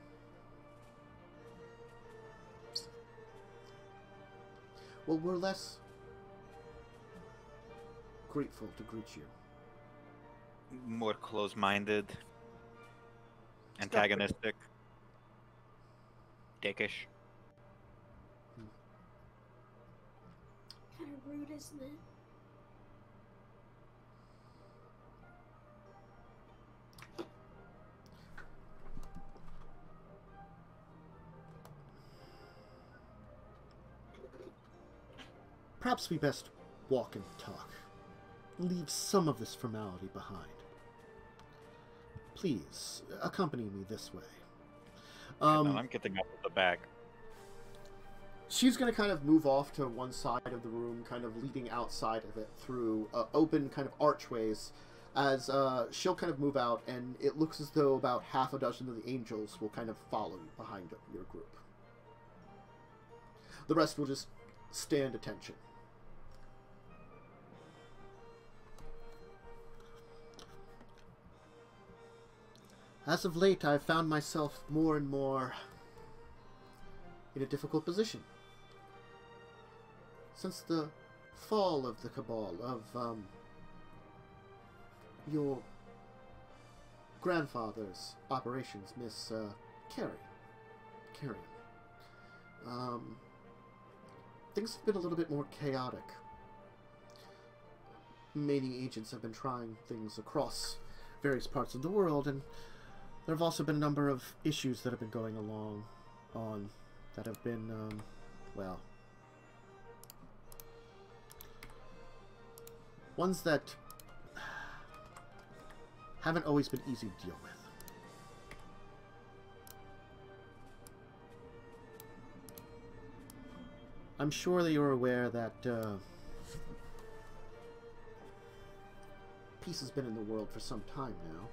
well, we're less grateful to greet you. More close-minded, antagonistic, dickish. Kind of rude, isn't it? Perhaps we best walk and talk. Leave some of this formality behind. Please, accompany me this way. No, I'm getting up with the bag. She's going to kind of move off to one side of the room, kind of leading outside of it through open kind of archways, as she'll kind of move out, and it looks as though about half a dozen of the angels will kind of follow behind your group. The rest will just stand attention. As of late, I've found myself more and more in a difficult position. Since the fall of the Cabal, of your grandfather's operations, Miss Carrion. Things have been a little bit more chaotic. Many agents have been trying things across various parts of the world, and there have also been a number of issues that have been going on that have been, well, ones that haven't always been easy to deal with. I'm sure that you're aware that peace has been in the world for some time now.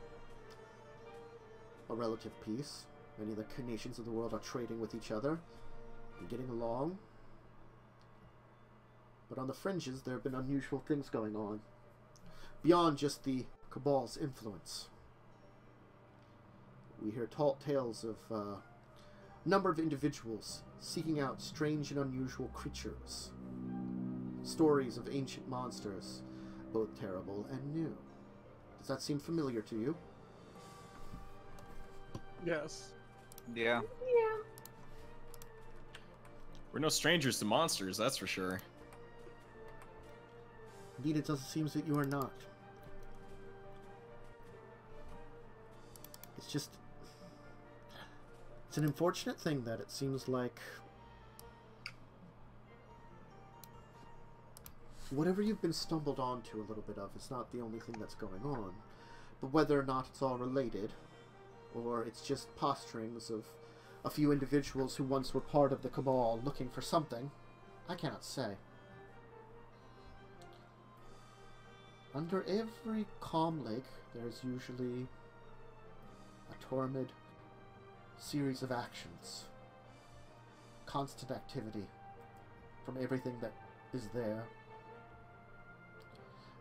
A relative peace. Many of the nations of the world are trading with each other and getting along. But on the fringes, there have been unusual things going on, beyond just the Cabal's influence. We hear tales of a number of individuals seeking out strange and unusual creatures. Stories of ancient monsters, both terrible and new. Does that seem familiar to you? Yes. Yeah. Yeah. We're no strangers to monsters, that's for sure. Indeed, it doesn't seem that you are not. It's just... It's an unfortunate thing that it seems like... Whatever you've been stumbled onto a little bit of is not the only thing that's going on. But whether or not it's all related, or it's just posturings of a few individuals who once were part of the Cabal looking for something, I cannot say. Under every calm lake, there's usually a torrid series of actions. Constant activity from everything that is there.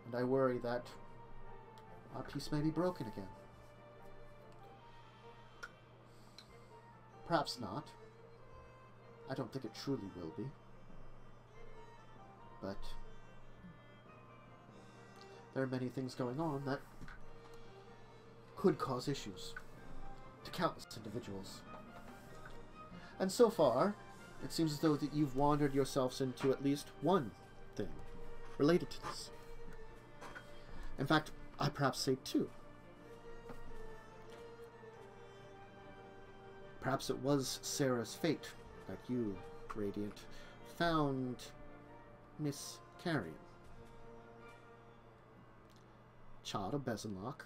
And I worry that our peace may be broken again. Perhaps not. I don't think it truly will be. But there are many things going on that could cause issues to countless individuals. And so far, it seems as though that you've wandered yourselves into at least one thing related to this. In fact, I perhaps say two. Perhaps it was Serra's fate that you, Radiant, found Miss Carrion. Child of Bezenlock.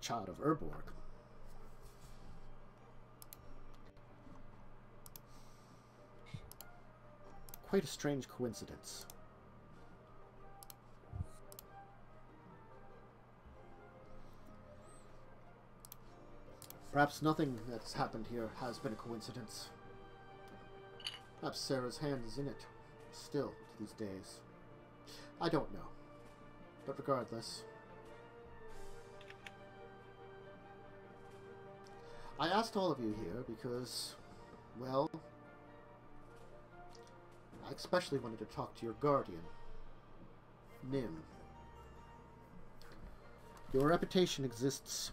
Child of Urborg. Quite a strange coincidence. Perhaps nothing that's happened here has been a coincidence. Perhaps Serra's hand is in it, still, to these days. I don't know. But regardless, I asked all of you here because, well, I especially wanted to talk to your guardian, Nim. Your reputation exists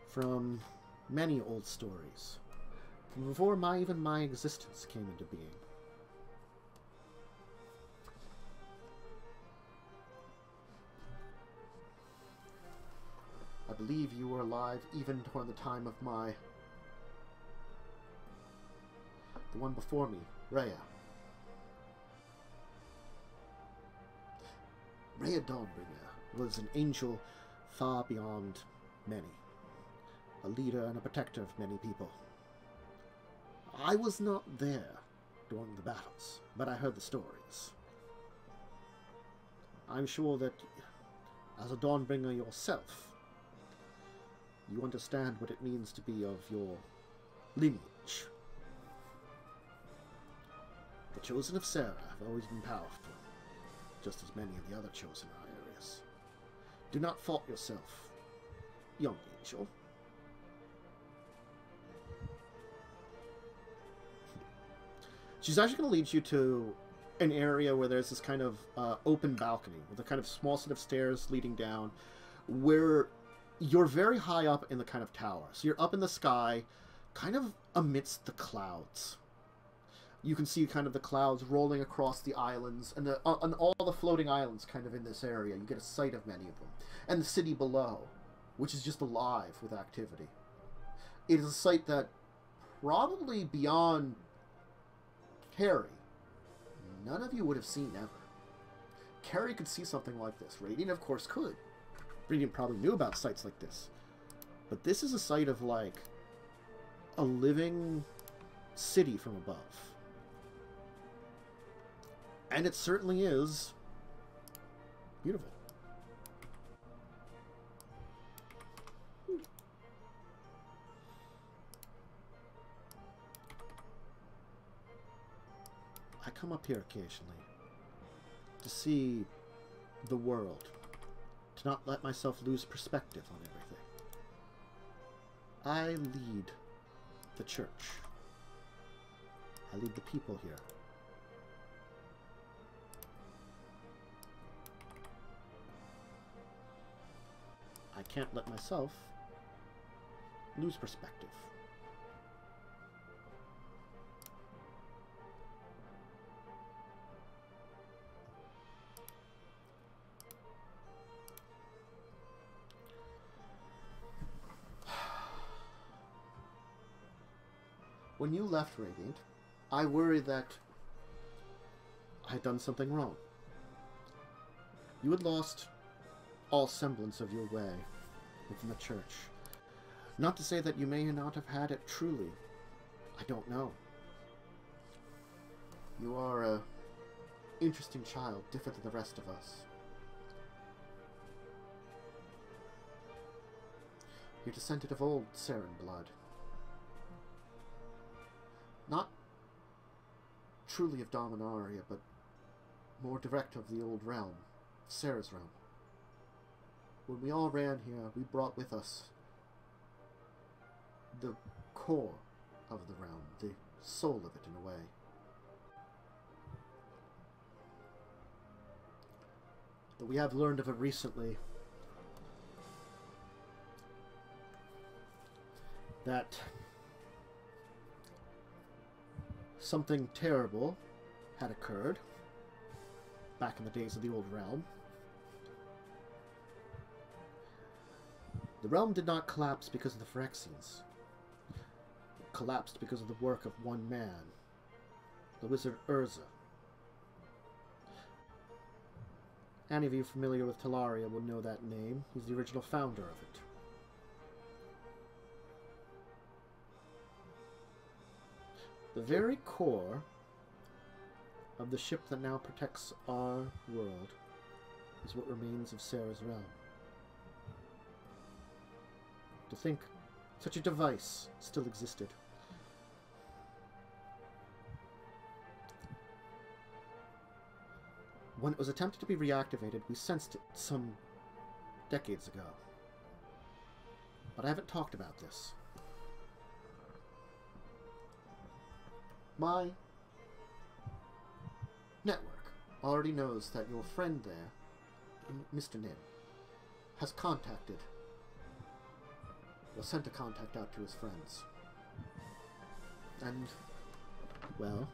from many old stories, from before even my existence came into being. I believe you were alive even during the time of the one before me, Rhea. Lyra Dawnbringer was an angel far beyond many. A leader and a protector of many people. I was not there during the battles, but I heard the stories. I'm sure that, as a Dawnbringer yourself, you understand what it means to be of your lineage. The Chosen of Serra have always been powerful, just as many of the other Chosen in our areas. Do not fault yourself, young angel. She's actually going to lead you to an area where there's this kind of open balcony with a kind of small set of stairs leading down, where you're very high up in the kind of tower. So you're up in the sky, kind of amidst the clouds. You can see kind of the clouds rolling across the islands, and all the floating islands kind of in this area. You get a sight of many of them. And the city below, which is just alive with activity. It is a sight that probably beyond Carrie, none of you would have seen ever. Carrie could see something like this. Radiant, of course, could. Radiant probably knew about sites like this. But this is a sight of, like, a living city from above. And it certainly is beautiful. I come up here occasionally to see the world, to not let myself lose perspective on everything. I lead the church. I lead the people here. I can't let myself lose perspective. When you left Radiant, I worried that I had done something wrong. You had lost all semblance of your way within the church. Not to say that you may not have had it truly. I don't know. You are a interesting child, different than the rest of us. You're descended of old Serran blood. Not truly of Dominaria, but more direct of the old realm, Serra's realm. When we all ran here, we brought with us the core of the realm, the soul of it in a way. But we have learned of it recently that something terrible had occurred back in the days of the old realm. The realm did not collapse because of the Phyrexians. It collapsed because of the work of one man, the wizard Urza. Any of you familiar with Talaria will know that name. He's the original founder of it. The very core of the ship that now protects our world is what remains of Serra's realm. To think such a device still existed. When it was attempted to be reactivated, we sensed it some decades ago. But I haven't talked about this. My network already knows that your friend there, Mr. Nin, has contacted, or sent a contact out to his friends. And, well,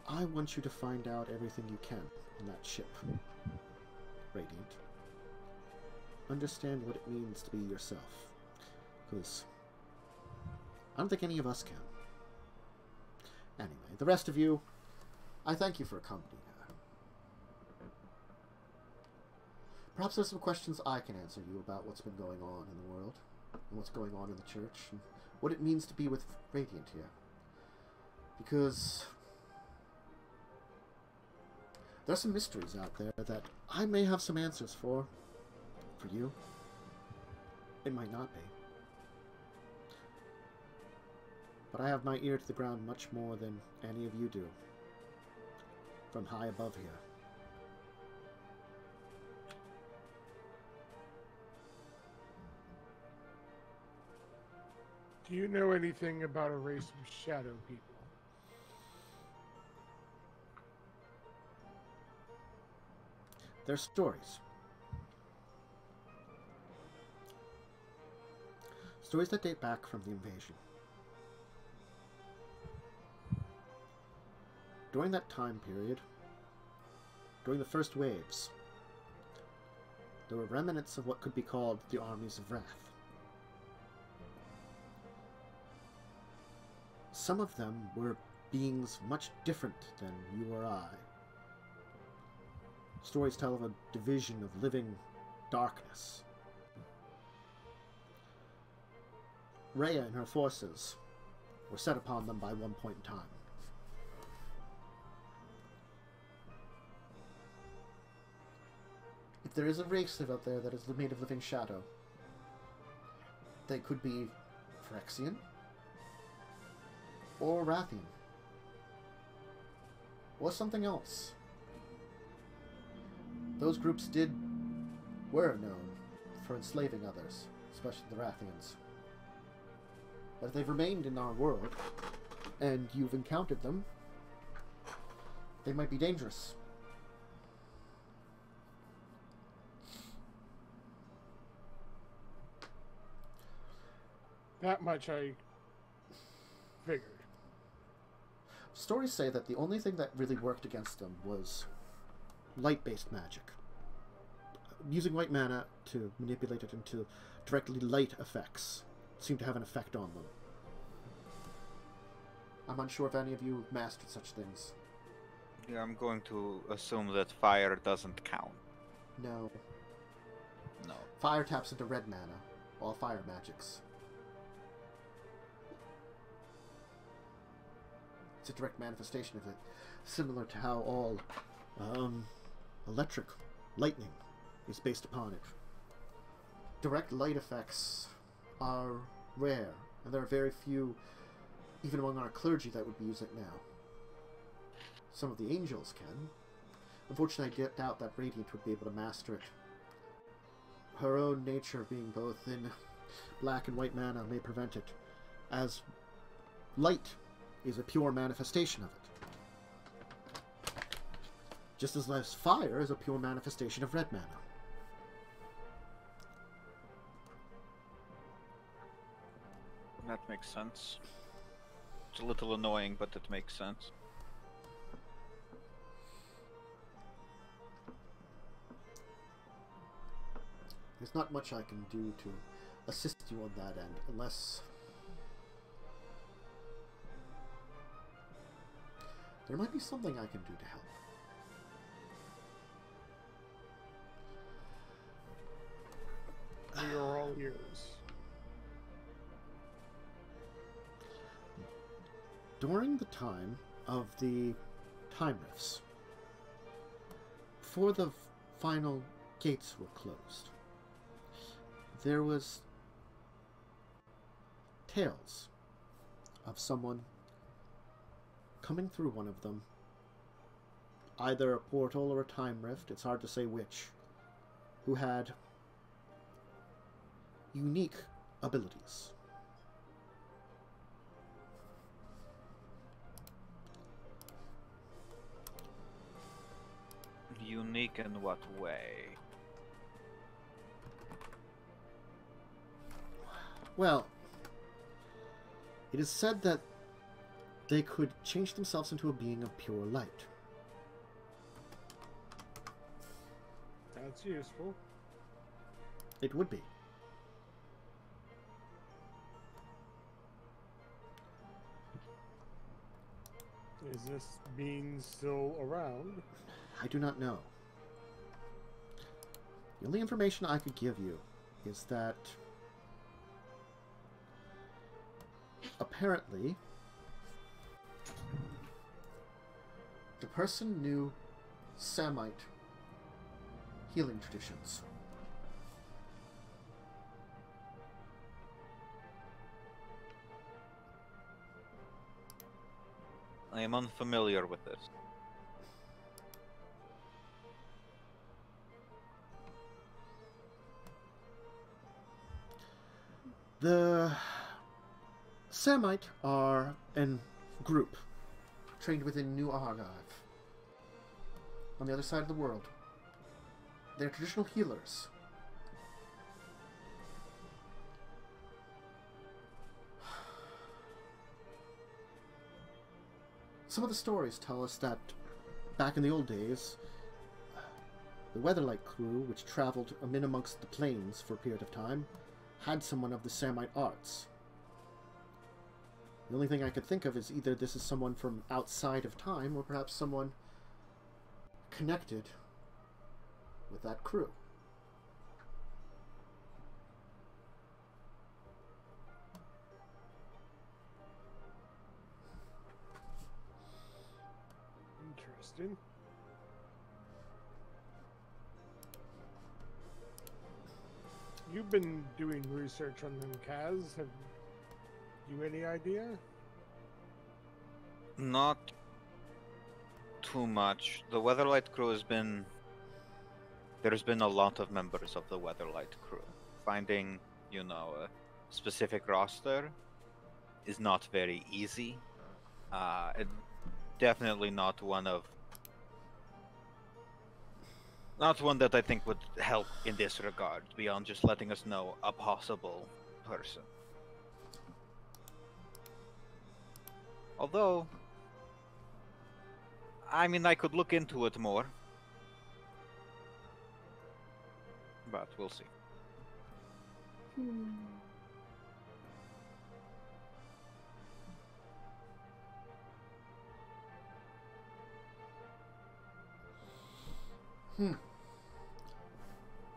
I want you to find out everything you can on that ship, Radiant. Understand what it means to be yourself, because I don't think any of us can. Anyway, the rest of you, I thank you for accompanying her. Perhaps there's some questions I can answer you about what's been going on in the world, and what's going on in the church, and what it means to be with Radiant here. Because there's some mysteries out there that I may have some answers for. For you, it might not be. But I have my ear to the ground much more than any of you do, from high above here. Do you know anything about a race of shadow people? Their stories. Stories that date back from the invasion. During that time period, during the first waves, there were remnants of what could be called the armies of Rath. Some of them were beings much different than you or I. Stories tell of a division of living darkness. Rhea and her forces were set upon them by one point in time. If there is a race out there that is made of living shadow, they could be Phyrexian or Rathian or something else. Those groups were known for enslaving others, especially the Rathians. But if they've remained in our world, and you've encountered them, they might be dangerous. That much I figured. Stories say that the only thing that really worked against them was light-based magic. using white mana to manipulate it into directly light effects seem to have an effect on them. I'm unsure if any of you mastered such things. Yeah, I'm going to assume that fire doesn't count. No. No. Fire taps into red mana, all fire magics. It's a direct manifestation of it, similar to how all electric lightning is based upon it. Direct light effects are rare, and there are very few, even among our clergy, that would use it now. Some of the angels can. Unfortunately, I doubt that Radiant would be able to master it. Her own nature being both in black and white mana may prevent it, as light is a pure manifestation of it. Just as fire is a pure manifestation of red mana. That makes sense. It's a little annoying, but it makes sense. There's not much I can do to assist you on that end, unless there might be something I can do to help. We are all ears. During the time of the time rifts, before the final gates were closed, there was tales of someone coming through one of them, either a portal or a time rift, it's hard to say which, who had unique abilities. Unique in what way? Well, it is said that they could change themselves into a being of pure light. That's useful. It would be. Is this being still around? I do not know. The only information I could give you is that apparently the person knew Samite healing traditions. I am unfamiliar with this. The Samite are a group trained within New Argive, on the other side of the world. They're traditional healers. Some of the stories tell us that back in the old days, the Weatherlight crew, which traveled in amongst the plains for a period of time, had someone of the Samite arts. The only thing I could think of is either this is someone from outside of time, or perhaps someone connected with that crew. Interesting. You've been doing research on them, Kaz. Have you any idea? Not too much. The Weatherlight crew has been... There's been a lot of members of the Weatherlight crew. Finding, you know, a specific roster is not very easy. Definitely not one that I think would help in this regard, beyond just letting us know a possible person. Although, I mean, I could look into it more. Rath. We'll see.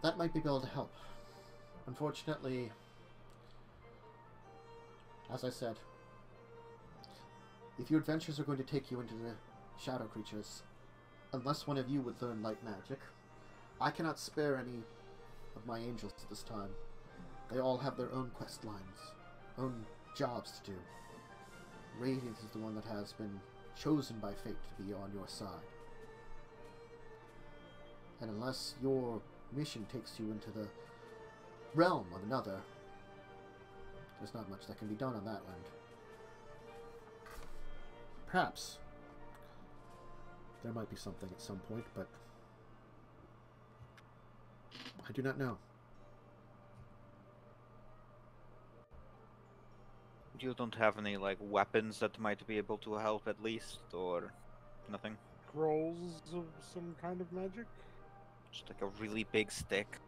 That might be able to help. Unfortunately, as I said, if your adventures are going to take you into the shadow creatures, unless one of you would learn light magic, I cannot spare any of my angels at this time. They all have their own quest lines, own jobs to do. Radiant is the one that has been chosen by fate to be on your side. And unless your mission takes you into the realm of another, there's not much that can be done on that end. Perhaps there might be something at some point, but I do not know. You don't have any, like, weapons that might be able to help at least, or nothing? Scrolls of some kind of magic? Just like a really big stick.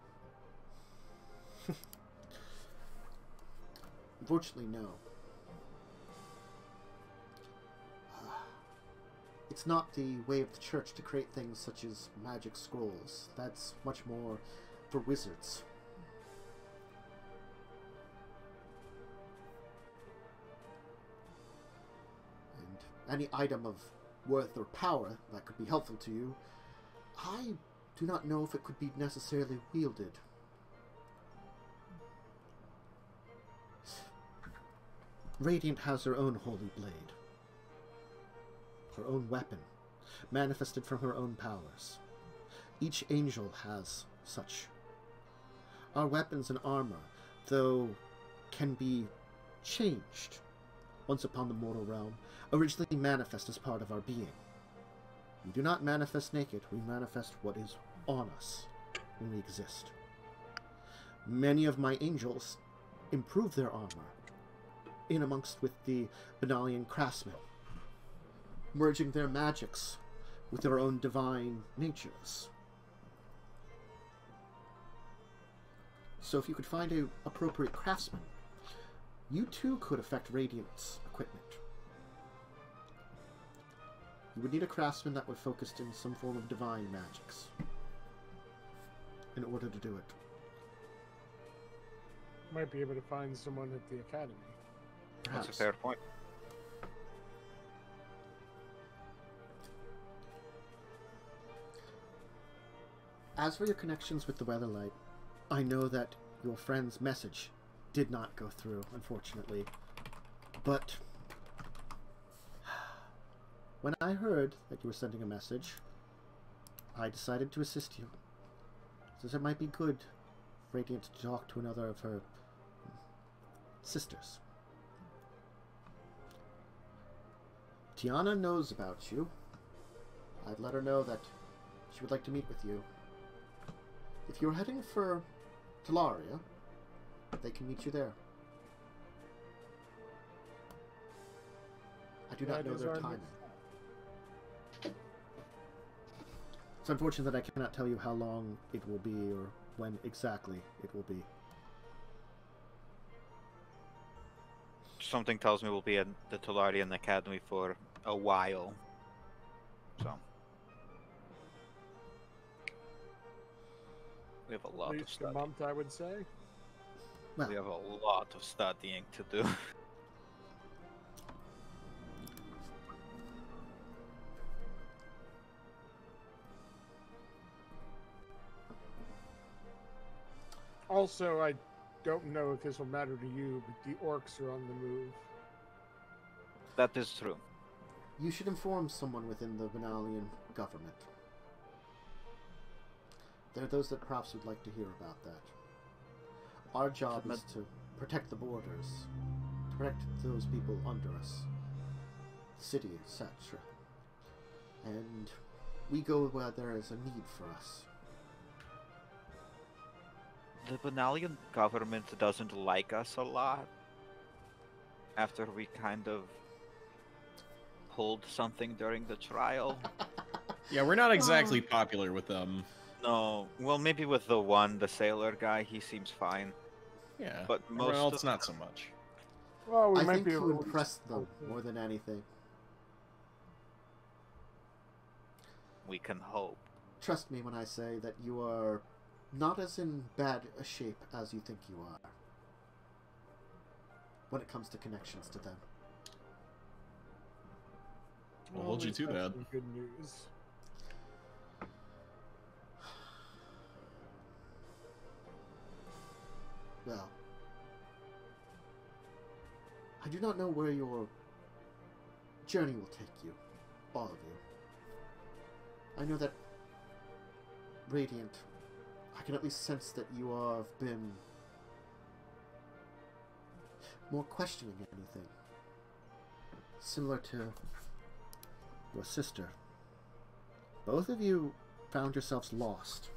Unfortunately, no. It's not the way of the church to create things such as magic scrolls. That's much more for wizards. And any item of worth or power that could be helpful to you, I do not know if it could be necessarily wielded. Radiant has her own holy blade. Her own weapon, manifested from her own powers. Each angel has such. Our weapons and armor, though, can be changed once upon the mortal realm, originally manifest as part of our being. We do not manifest naked, we manifest what is on us when we exist. Many of my angels improve their armor, in amongst with the Benalian craftsmen, merging their magics with their own divine natures. So if you could find an appropriate craftsman, you too could affect Radiant's equipment. You would need a craftsman that would focus in some form of divine magics in order to do it. Might be able to find someone at the academy. Perhaps. That's a fair point. As for your connections with the Weatherlight, I know that your friend's message did not go through, unfortunately. But when I heard that you were sending a message, I decided to assist you. Since it might be good for Radiant to talk to another of her sisters. Tiana knows about you. I'd let her know that she would like to meet with you. If you're heading for Dominaria, they can meet you there. I do not know their timing. It's unfortunate that I cannot tell you how long it will be or when exactly it will be. Something tells me we'll be at the Tolarian Academy for a while. So we have a lot At of least a studying. month, I would say. Well, We have a lot of studying to do. Also, I don't know if this will matter to you, but the orcs are on the move. That is true. you should inform someone within the Benalian government. There are those that perhaps would like to hear about that. Our job is to protect the borders, to protect those people under us, the city, etc. And we go where there is a need for us. The Benalian government doesn't like us a lot. After we kind of pulled something during the trial. Yeah, we're not exactly popular with them. know. Well, maybe with the sailor guy, he seems fine. Yeah, But everyone most else of not so much. Well, we I might think be you able to impressed them more than anything. we can hope. Trust me when I say that you are not as in bad a shape as you think you are when it comes to connections to them. We'll hold you to that. Good news. Well, I do not know where your journey will take you, all of you. I know that Radiant, I can at least sense that you have been more questioning anything. Similar to your sister. Both of you found yourselves lost.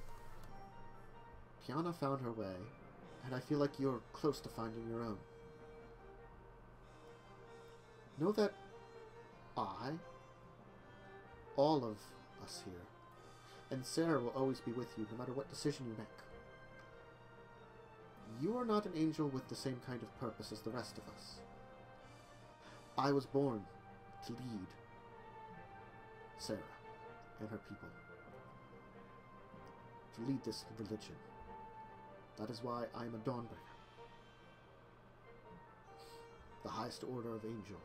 Tiana found her way, and I feel like you're close to finding your own. Know that all of us here, and Serra will always be with you no matter what decision you make. You are not an angel with the same kind of purpose as the rest of us. I was born to lead Serra and her people, to lead this religion. That is why I am a Dawnbringer, the highest order of angel.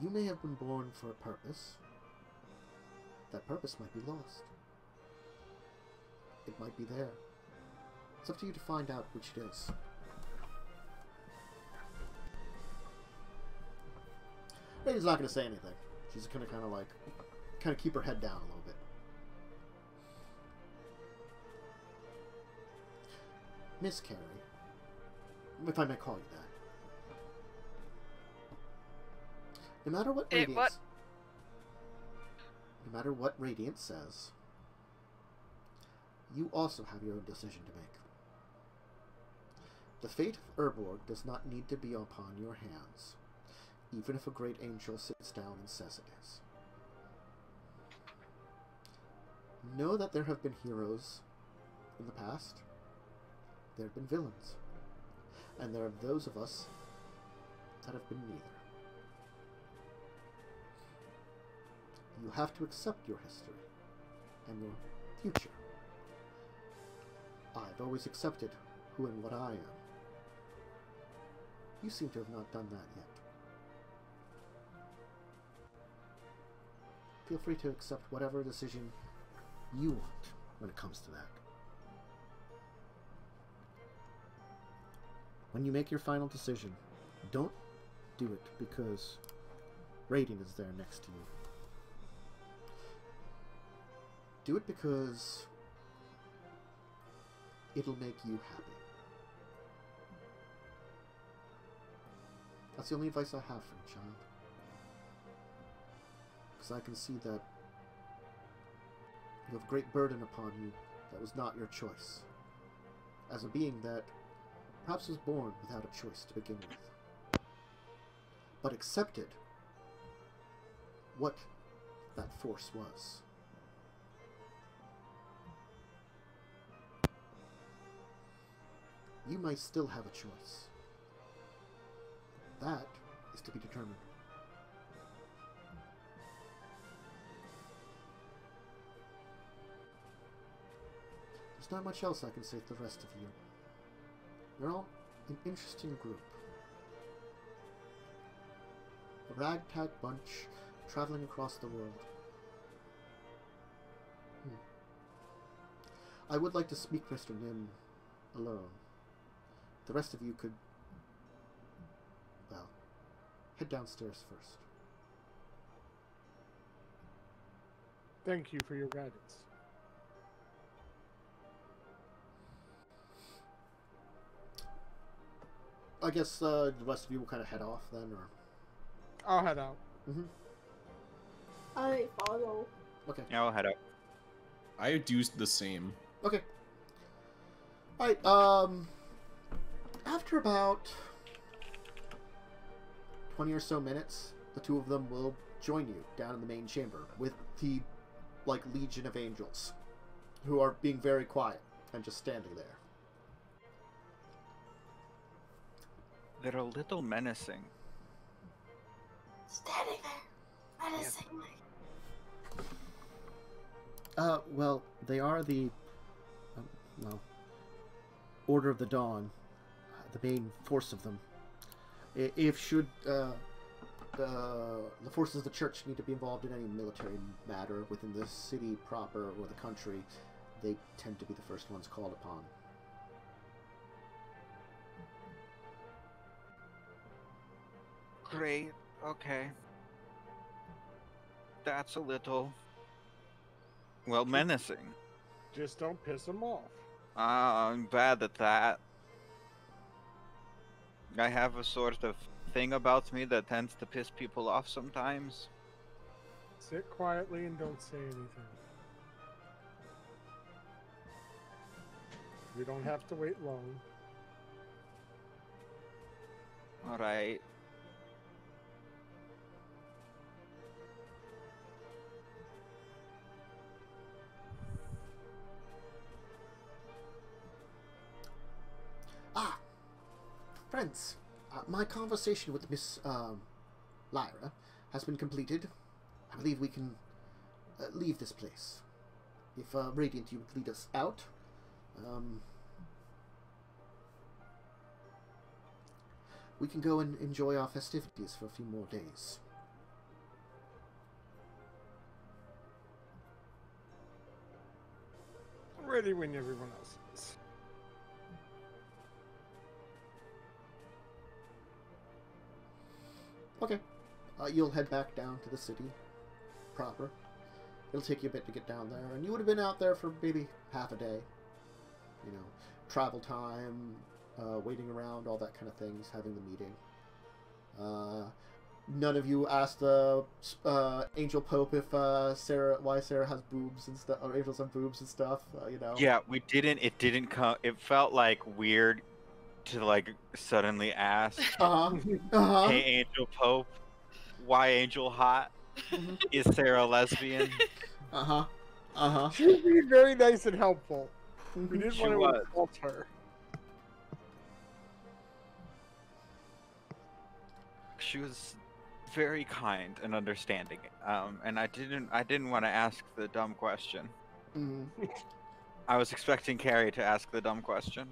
You may have been born for a purpose. That purpose might be lost. It might be there. It's up to you to find out which it is. Radiant's not going to say anything. She's going to kind of keep her head down a little bit. Miss Carey, if I may call you that. No matter what Radiance, no matter what Radiance says, you also have your own decision to make. The fate of Urborg does not need to be upon your hands, even if a great angel sits down and says it is. Know that there have been heroes in the past, there have been villains, and there are those of us that have been neither. You have to accept your history and your future. I've always accepted who and what I am. You seem to have not done that yet. Feel free to accept whatever decision you want when it comes to that. When you make your final decision, don't do it because Radiant is there next to you. Do it because it'll make you happy. That's the only advice I have for you, child. Because I can see that you have a great burden upon you that was not your choice. As a being that perhaps was born without a choice to begin with, but accepted what that force was. You might still have a choice. That is to be determined. There's not much else I can say to the rest of you. You're all an interesting group. A ragtag bunch traveling across the world. I would like to speak Mr. Nim alone. The rest of you could, well, head downstairs first. Thank you for your guidance. I guess the rest of you will kind of head off then, or... I'll head out. Mm-hmm. I follow. Okay. Yeah, I'll head out. I do the same. Okay. Alright, after about 20 or so minutes, the two of them will join you down in the main chamber with the like legion of angels who are being very quiet and just standing there. They're a little menacing. Standing there, menacingly. Well, they are the, Order of the Dawn, the main force of them. If the forces of the church need to be involved in any military matter within the city proper or the country, they tend to be the first ones called upon. Great. Okay. That's a little... well, menacing. Just don't piss them off. I'm bad at that. I have a sort of thing about me that tends to piss people off sometimes. Sit quietly and don't say anything. We don't have to wait long. Alright. Ah! Friends, my conversation with Miss Lyra has been completed. I believe we can leave this place. If Radiant, you would lead us out. We can go and enjoy our festivities for a few more days. Ready when everyone else is. Okay. You'll head back down to the city proper. It'll take you a bit to get down there, and you would have been out there for maybe half a day. You know, travel time, waiting around, all that kind of things, having the meeting. None of you asked the Angel Pope if why Sarah has boobs and stuff, or angels have boobs and stuff. You know. Yeah, we didn't. It didn't come. It felt like weird to like suddenly ask. Hey, Angel Pope, why Angel hot? Is Sarah lesbian? She was being very nice and helpful. We didn't She want to was. insult her. She was very kind and understanding, and I didn't want to ask the dumb question. I was expecting Carrie to ask the dumb question.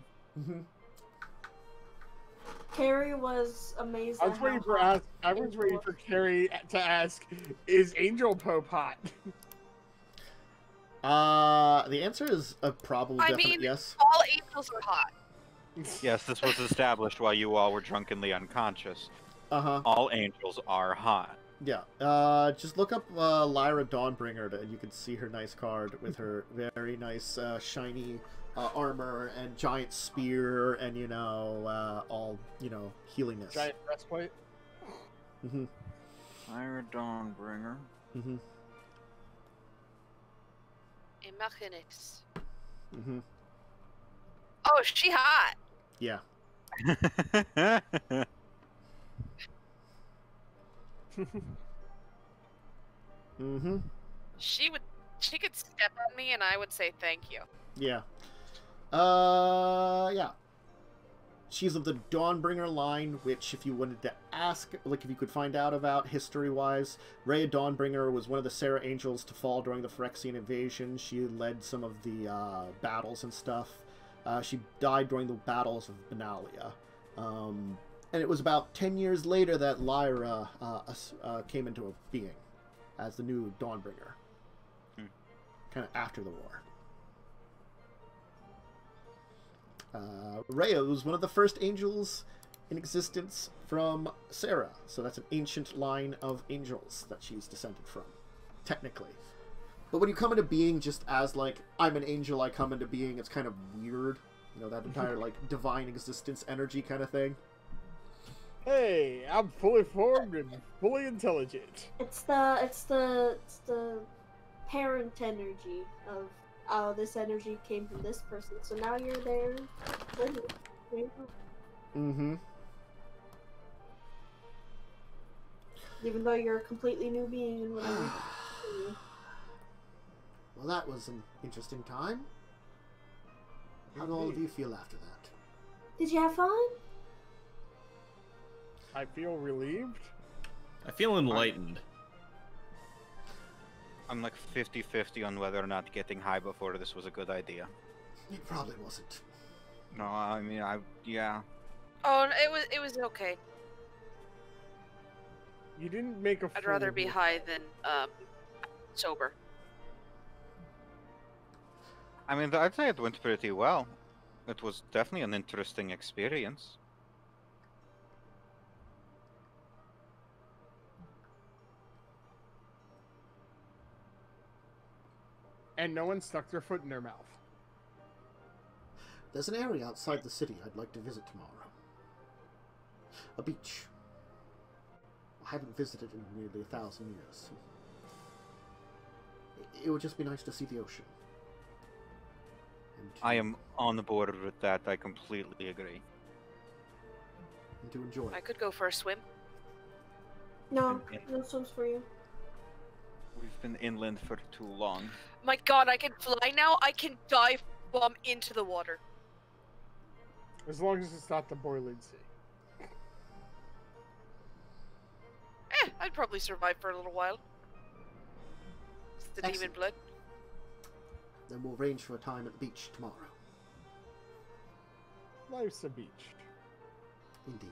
Carrie was amazed. I was waiting for Carrie to ask, "Is Angel Pope hot?" The answer is a probable I definite mean, yes. all angels are hot. Yes, this was established while you all were drunkenly unconscious. All angels are hot. Yeah. Just look up Lyra Dawnbringer, and you can see her nice card with her very nice shiny armor and giant spear, and all healingness. Giant breastplate. Lyra Dawnbringer. Imagines. Oh, she hot. Yeah. She could step on me and I would say thank you. Yeah. Yeah. She's of the Dawnbringer line, which, if you wanted to ask, like, if you could find out about history-wise, Rhea Dawnbringer was one of the Serra Angels to fall during the Phyrexian invasion. She led some of the battles and stuff. She died during the battles of Benalia. And it was about 10 years later that Lyra came into being as the new Dawnbringer. Kind of after the war. Rhea was one of the first angels in existence from Serra, so that's an ancient line of angels that she's descended from, technically. But when you come into being just as, like, I'm an angel, I come into being, it's kind of weird. You know, that entire, like, divine existence energy kind of thing. Hey, I'm fully formed and fully intelligent. It's the parent energy of, oh, this energy came from this person, so now you're there. Even though you're a completely new being and whatever. Well, that was an interesting time. How do all of you feel after that? Did you have fun? I feel relieved. I feel enlightened. I'm like 50-50 on whether or not getting high before this was a good idea. It probably wasn't. No, I mean, yeah. Oh, it was okay. You didn't make a. I'd rather be high than sober. I mean, I'd say it went pretty well. It was definitely an interesting experience. And no one stuck their foot in their mouth. There's an area outside the city I'd like to visit tomorrow. A beach. I haven't visited in nearly 1,000 years. It would just be nice to see the ocean. And I am on the board with that. I completely agree. And to enjoy. I could go for a swim. No, no swims for you. We've been inland for too long. My god, I can fly now. I can dive bomb into the water. As long as it's not the boiling sea. I'd probably survive for a little while. It's the demon Excellent. blood. Then we'll arrange for a time at the beach tomorrow. Life's a beach. Indeed.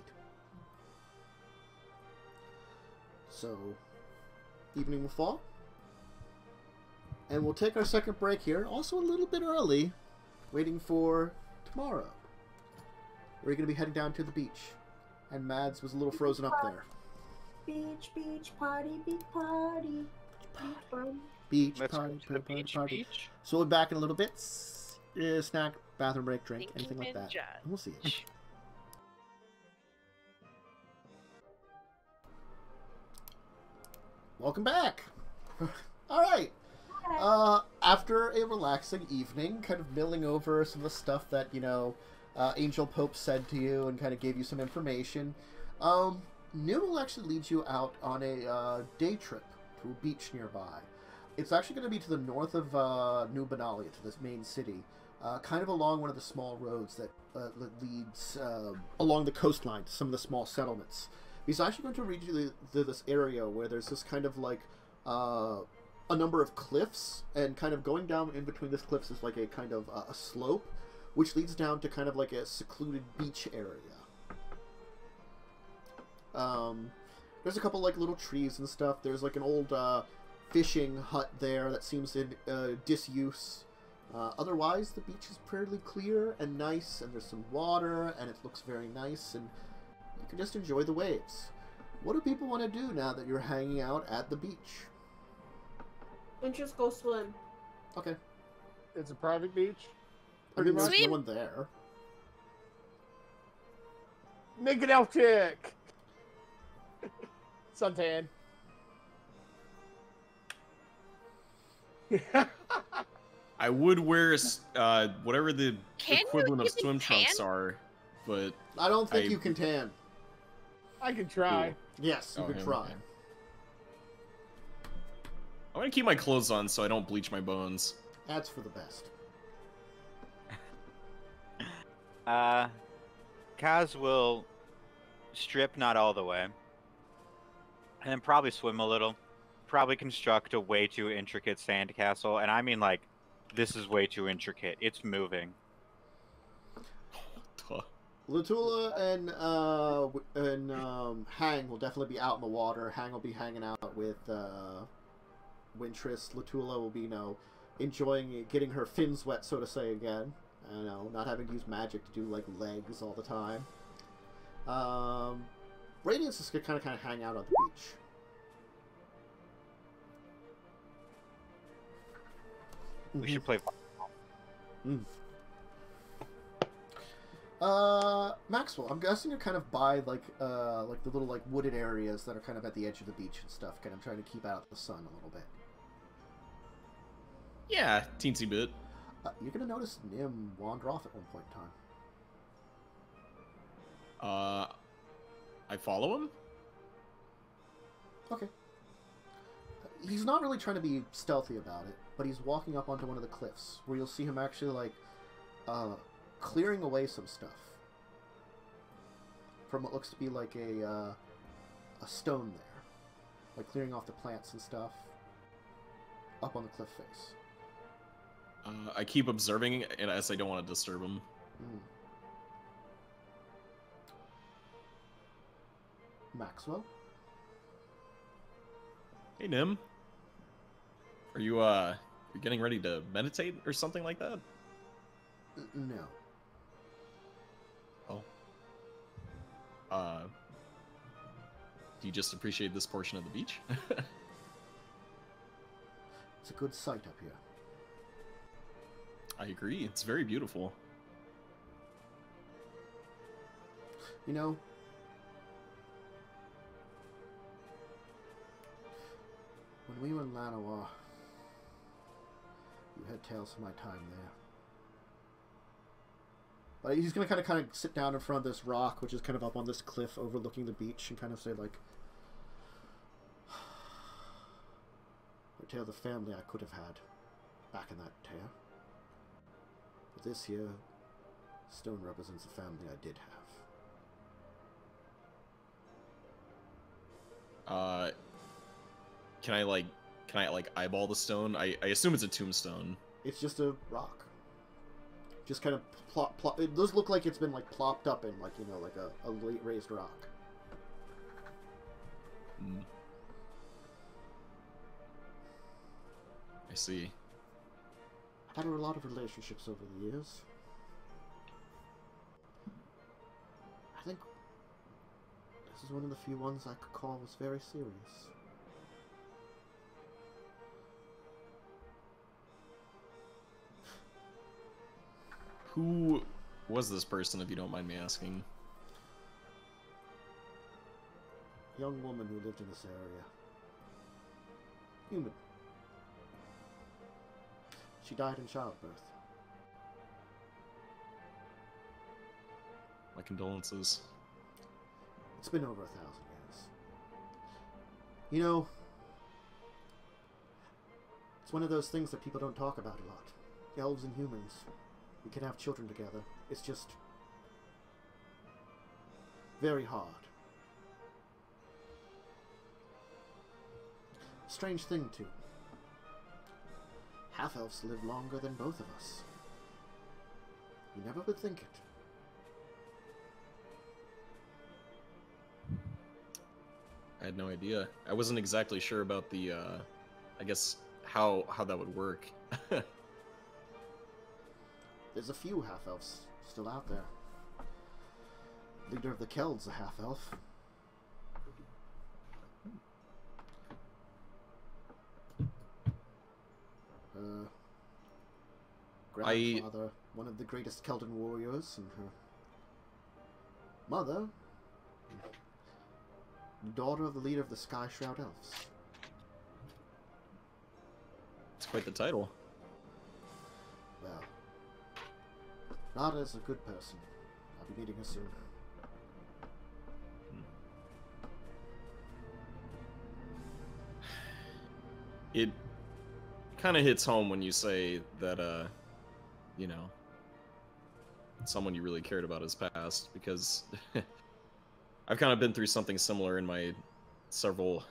So, evening will fall. And we'll take our second break here, also a little bit early, waiting for tomorrow. We're going to be heading down to the beach. And Mads was a little frozen up there. Beach, beach, party, beach, party. Beach, party. Beach, Let's party, go to the party, beach, party. beach. So we'll be back in a little bit. Snack, bathroom break, drink, anything like that. Ninja. And we'll see you. Welcome back! Alright. After a relaxing evening, kind of milling over some of the stuff that, you know, Angel Pope said to you and kind of gave you some information, Noon will actually lead you out on a day trip to a beach nearby. It's actually going to be to the north of New Benalia, to this main city, kind of along one of the small roads that leads along the coastline to some of the small settlements. He's actually going to lead you to this area where there's this kind of like a number of cliffs, and kind of going down in between these cliffs is like a kind of a slope, which leads down to kind of like a secluded beach area. There's a couple like little trees and stuff. There's like an old fishing hut there that seems in disuse. Otherwise, the beach is fairly clear and nice, and there's some water, and it looks very nice, and you can just enjoy the waves. What do people want to do now that you're hanging out at the beach? And just go swim. Okay. It's a private beach. I mean, Pretty there's much. no one there. Naked elf chick! Suntan. I would wear whatever the Can you equivalent of even swim trunks tan? are, but I don't think you can tan. I can try. Yes, you Oh, could him, try. okay. I'm gonna keep my clothes on so I don't bleach my bones. That's for the best. Kaz will strip not all the way, and then probably swim a little. Probably construct a way too intricate sandcastle, and I mean like, this is way too intricate. It's moving. Duh. Lutula and Hang will definitely be out in the water. Hang will be hanging out with Wintress. Lutula will be, you know, enjoying it, getting her fins wet, so to say, again. You know, not having to use magic to do like legs all the time. Radiance is gonna kind of hang out on the beach. We should play. Maxwell, I'm guessing you're kind of by like the little like wooded areas that are kind of at the edge of the beach and stuff. Kind of trying to keep out the sun a little bit. Yeah, teensy bit. You're gonna notice Nim wander off at one point in time. I follow him? Okay. He's not really trying to be stealthy about it. but he's walking up onto one of the cliffs, where you'll see him actually, like, clearing away some stuff from what looks to be like a stone there. Like, clearing off the plants and stuff up on the cliff face. I keep observing, and as I don't want to disturb him. Maxwell? Hey, Nim. Are you, you're getting ready to meditate or something like that? No. Oh. Do you just appreciate this portion of the beach? It's a good sight up here. I agree. It's very beautiful. You know, when we were in Lanois, you had tales of my time there. But he's gonna kind of sit down in front of this rock, which is kind of up on this cliff overlooking the beach, and kind of say, like, a tale of the family I could have had back in that tale. But this here stone represents the family I did have. Can I eyeball the stone? I assume it's a tombstone. It's just a rock. Just kind of plop. It does look like it's been, like, plopped up in, like, you know, like a late raised rock. Mm. I see. I've had a lot of relationships over the years. I think this is one of the few ones I could call was very serious. Who was this person, if you don't mind me asking? Young woman who lived in this area. Human. She died in childbirth. My condolences. It's been over 1,000 years. You know, it's one of those things that people don't talk about a lot. Elves and humans. We can have children together. It's just very hard. Strange thing, too. Half-elves live longer than both of us. You never would think it. I had no idea. I wasn't exactly sure about the, I guess, how that would work. There's a few half-elves still out there. Leader of the Keld's a half-elf. Grandfather, one of the greatest Keldan warriors, and her mother, daughter of the leader of the Sky Shroud Elves. It's quite the title. Well, not as a good person. I'll be meeting her soon. It kind of hits home when you say that, you know, someone you really cared about has passed, because I've kind of been through something similar in my several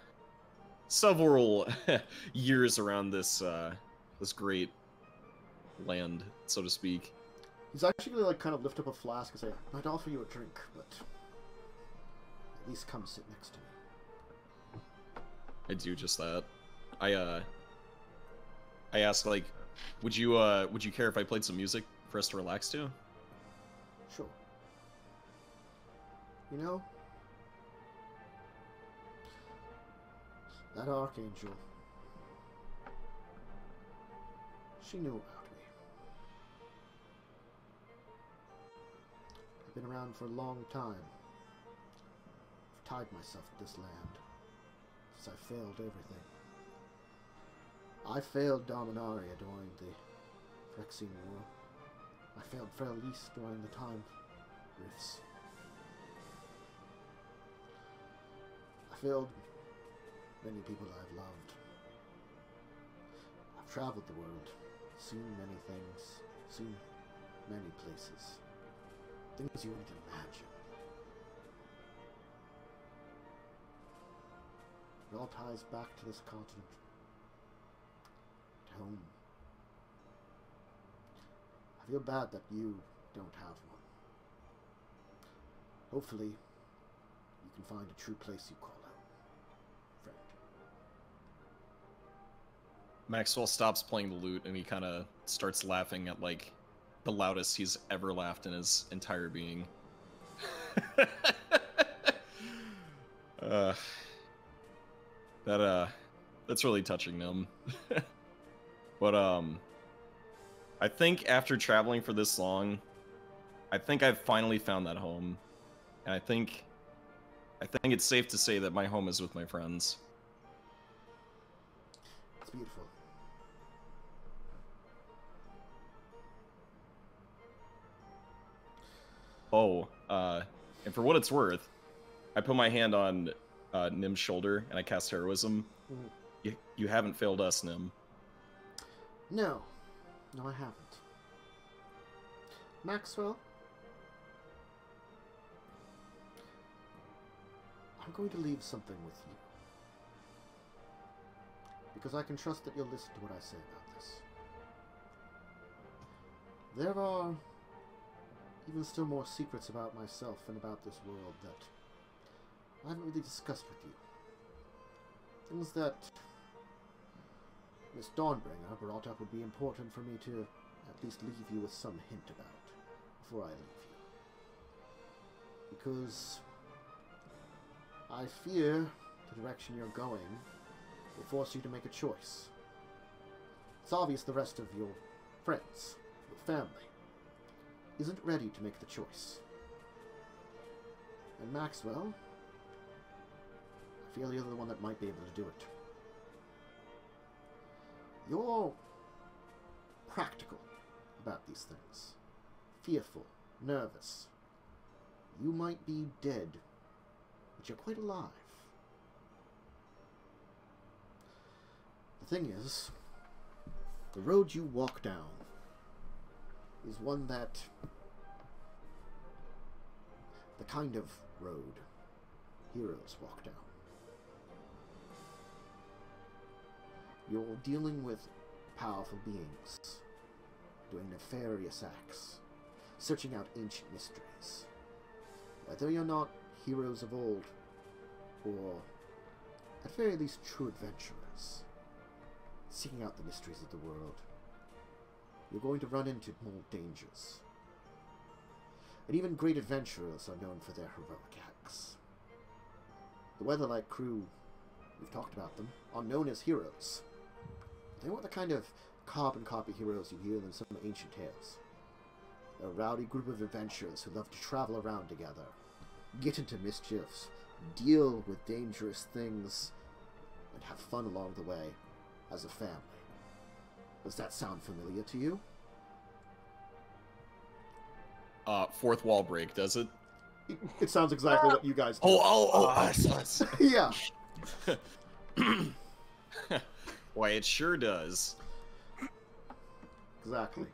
years around this this great land, so to speak. He's actually gonna, like, kind of lift up a flask and say, "I'd offer you a drink, but at least come sit next to me." I do just that. I asked, like, would you care if I played some music for us to relax to? Sure. You know, that Archangel, she knew about me. I've been around for a long time. I've tied myself to this land, since I failed everything. I failed Dominaria during the Phyrexian War. I failed Fairlease during the Time Rifts. I failed many people I've loved. I've traveled the world, seen many things, seen many places. Things you wouldn't imagine. It all ties back to this continent. To home. I feel bad that you don't have one. Hopefully, you can find a true place you call home, friend. Maxwell stops playing the lute and he kind of starts laughing at, like, the loudest he's ever laughed in his entire being. That's really touching him. But I think after traveling for this long, I think I've finally found that home. And I think it's safe to say that my home is with my friends. It's beautiful. Oh, and for what it's worth, I put my hand on Nim's shoulder and I cast heroism. You haven't failed us, Nim. No, I haven't. Maxwell, I'm going to leave something with you. Because I can trust that you'll listen to what I say about this. There are even still more secrets about myself and about this world that I haven't really discussed with you. Things that Miss Dawnbringer brought up would be important for me to at least leave you with some hint about before I leave you. Because I fear the direction you're going will force you to make a choice. It's obvious the rest of your friends, your family, isn't ready to make the choice. And Maxwell, I feel you're the one that might be able to do it. You're practical about these things. Fearful, nervous. You might be dead, but you're quite alive. The thing is, the road you walk down is one that... the kind of road heroes walk down. You're dealing with powerful beings, doing nefarious acts, searching out ancient mysteries. Whether you're not heroes of old, or at very least true adventurers, seeking out the mysteries of the world, you're going to run into more dangers. And even great adventurers are known for their heroic acts. The Weatherlight crew, we've talked about them, are known as heroes. They weren't the kind of carbon copy heroes you hear in some ancient tales. They're a rowdy group of adventurers who love to travel around together, get into mischiefs, deal with dangerous things, and have fun along the way as a family. Does that sound familiar to you? Fourth wall break, does it? It sounds exactly what you guys do. Us. Yeah. Why, it sure does. Exactly.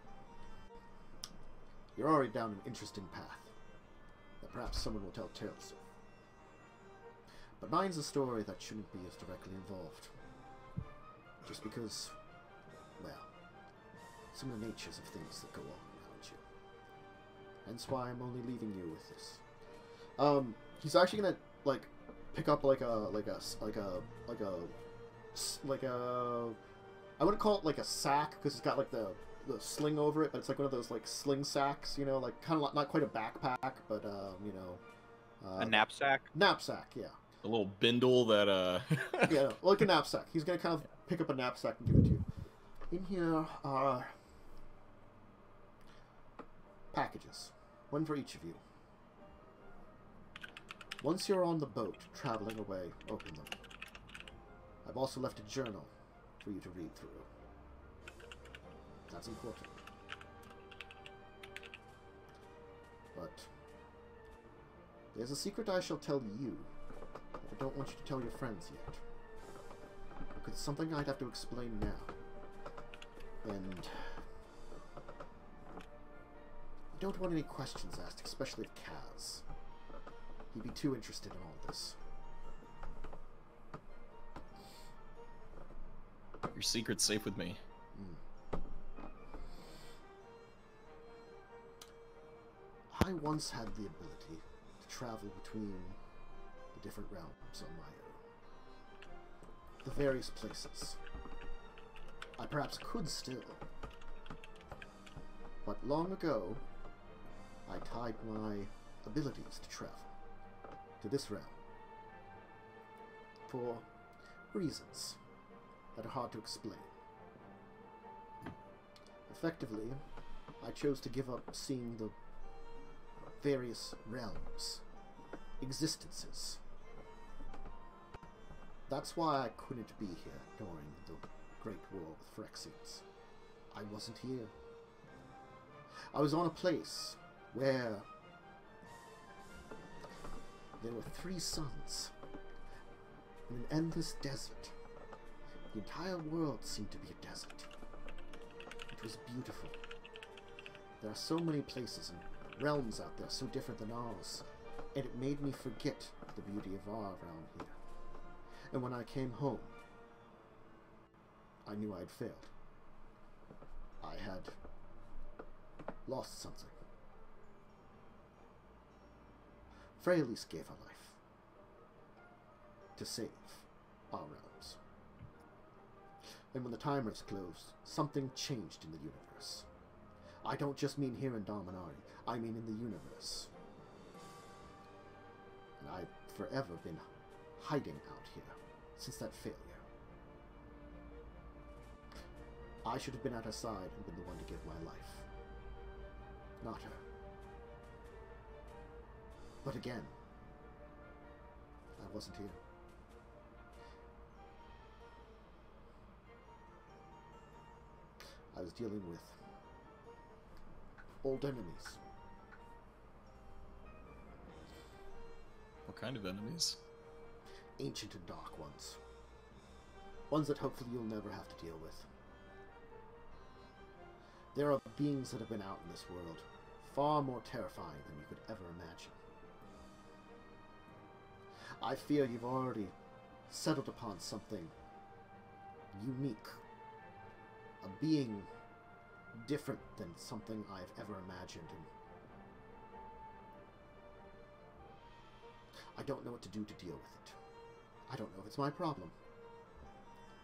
You're already down an interesting path that perhaps someone will tell tales of. But mine's a story that shouldn't be as directly involved. Just because, well, some of the natures of things that go on around you. Hence why I'm only leaving you with this. He's actually gonna like pick up like a I wouldn't call it like a sack because it's got like the sling over it, but it's like one of those like sling sacks, you know, like kind of not quite a backpack, but you know, a knapsack. Knapsack, yeah. A little bindle that yeah, like a knapsack. He's gonna kind of pick up a knapsack and give it to you. In here are packages, one for each of you. Once you're on the boat, traveling away, open them. I've also left a journal for you to read through. That's important. But there's a secret I shall tell you that I don't want you to tell your friends yet. Because it's something I'd have to explain now. And I don't want any questions asked, especially of Kaz. He'd be too interested in all this. Your secret's safe with me. I once had the ability to travel between the different realms on my own. The various places. I perhaps could still. But long ago, I tied my abilities to travel to this realm. For reasons that are hard to explain. Effectively, I chose to give up seeing the various realms, existences. That's why I couldn't be here during the Great War with Phyrexians. I wasn't here. I was on a place where there were 3 suns in an endless desert. The entire world seemed to be a desert. It was beautiful. There are so many places and realms out there so different than ours, and it made me forget the beauty of our realm here. And when I came home, I knew I'd failed. I had lost something. Freyalise gave her life to save our realms. And when the timers closed, something changed in the universe. I don't just mean here in Dominaria, I mean in the universe. And I've forever been hiding out here since that failure. I should have been at her side and been the one to give my life. Not her. But again, I wasn't here. I was dealing with old enemies. What kind of enemies? Ancient and dark ones. Ones that hopefully you'll never have to deal with. There are beings that have been out in this world, far more terrifying than you could ever imagine. I fear you've already settled upon something unique. A being different than something I've ever imagined. And I don't know what to do to deal with it. I don't know if it's my problem.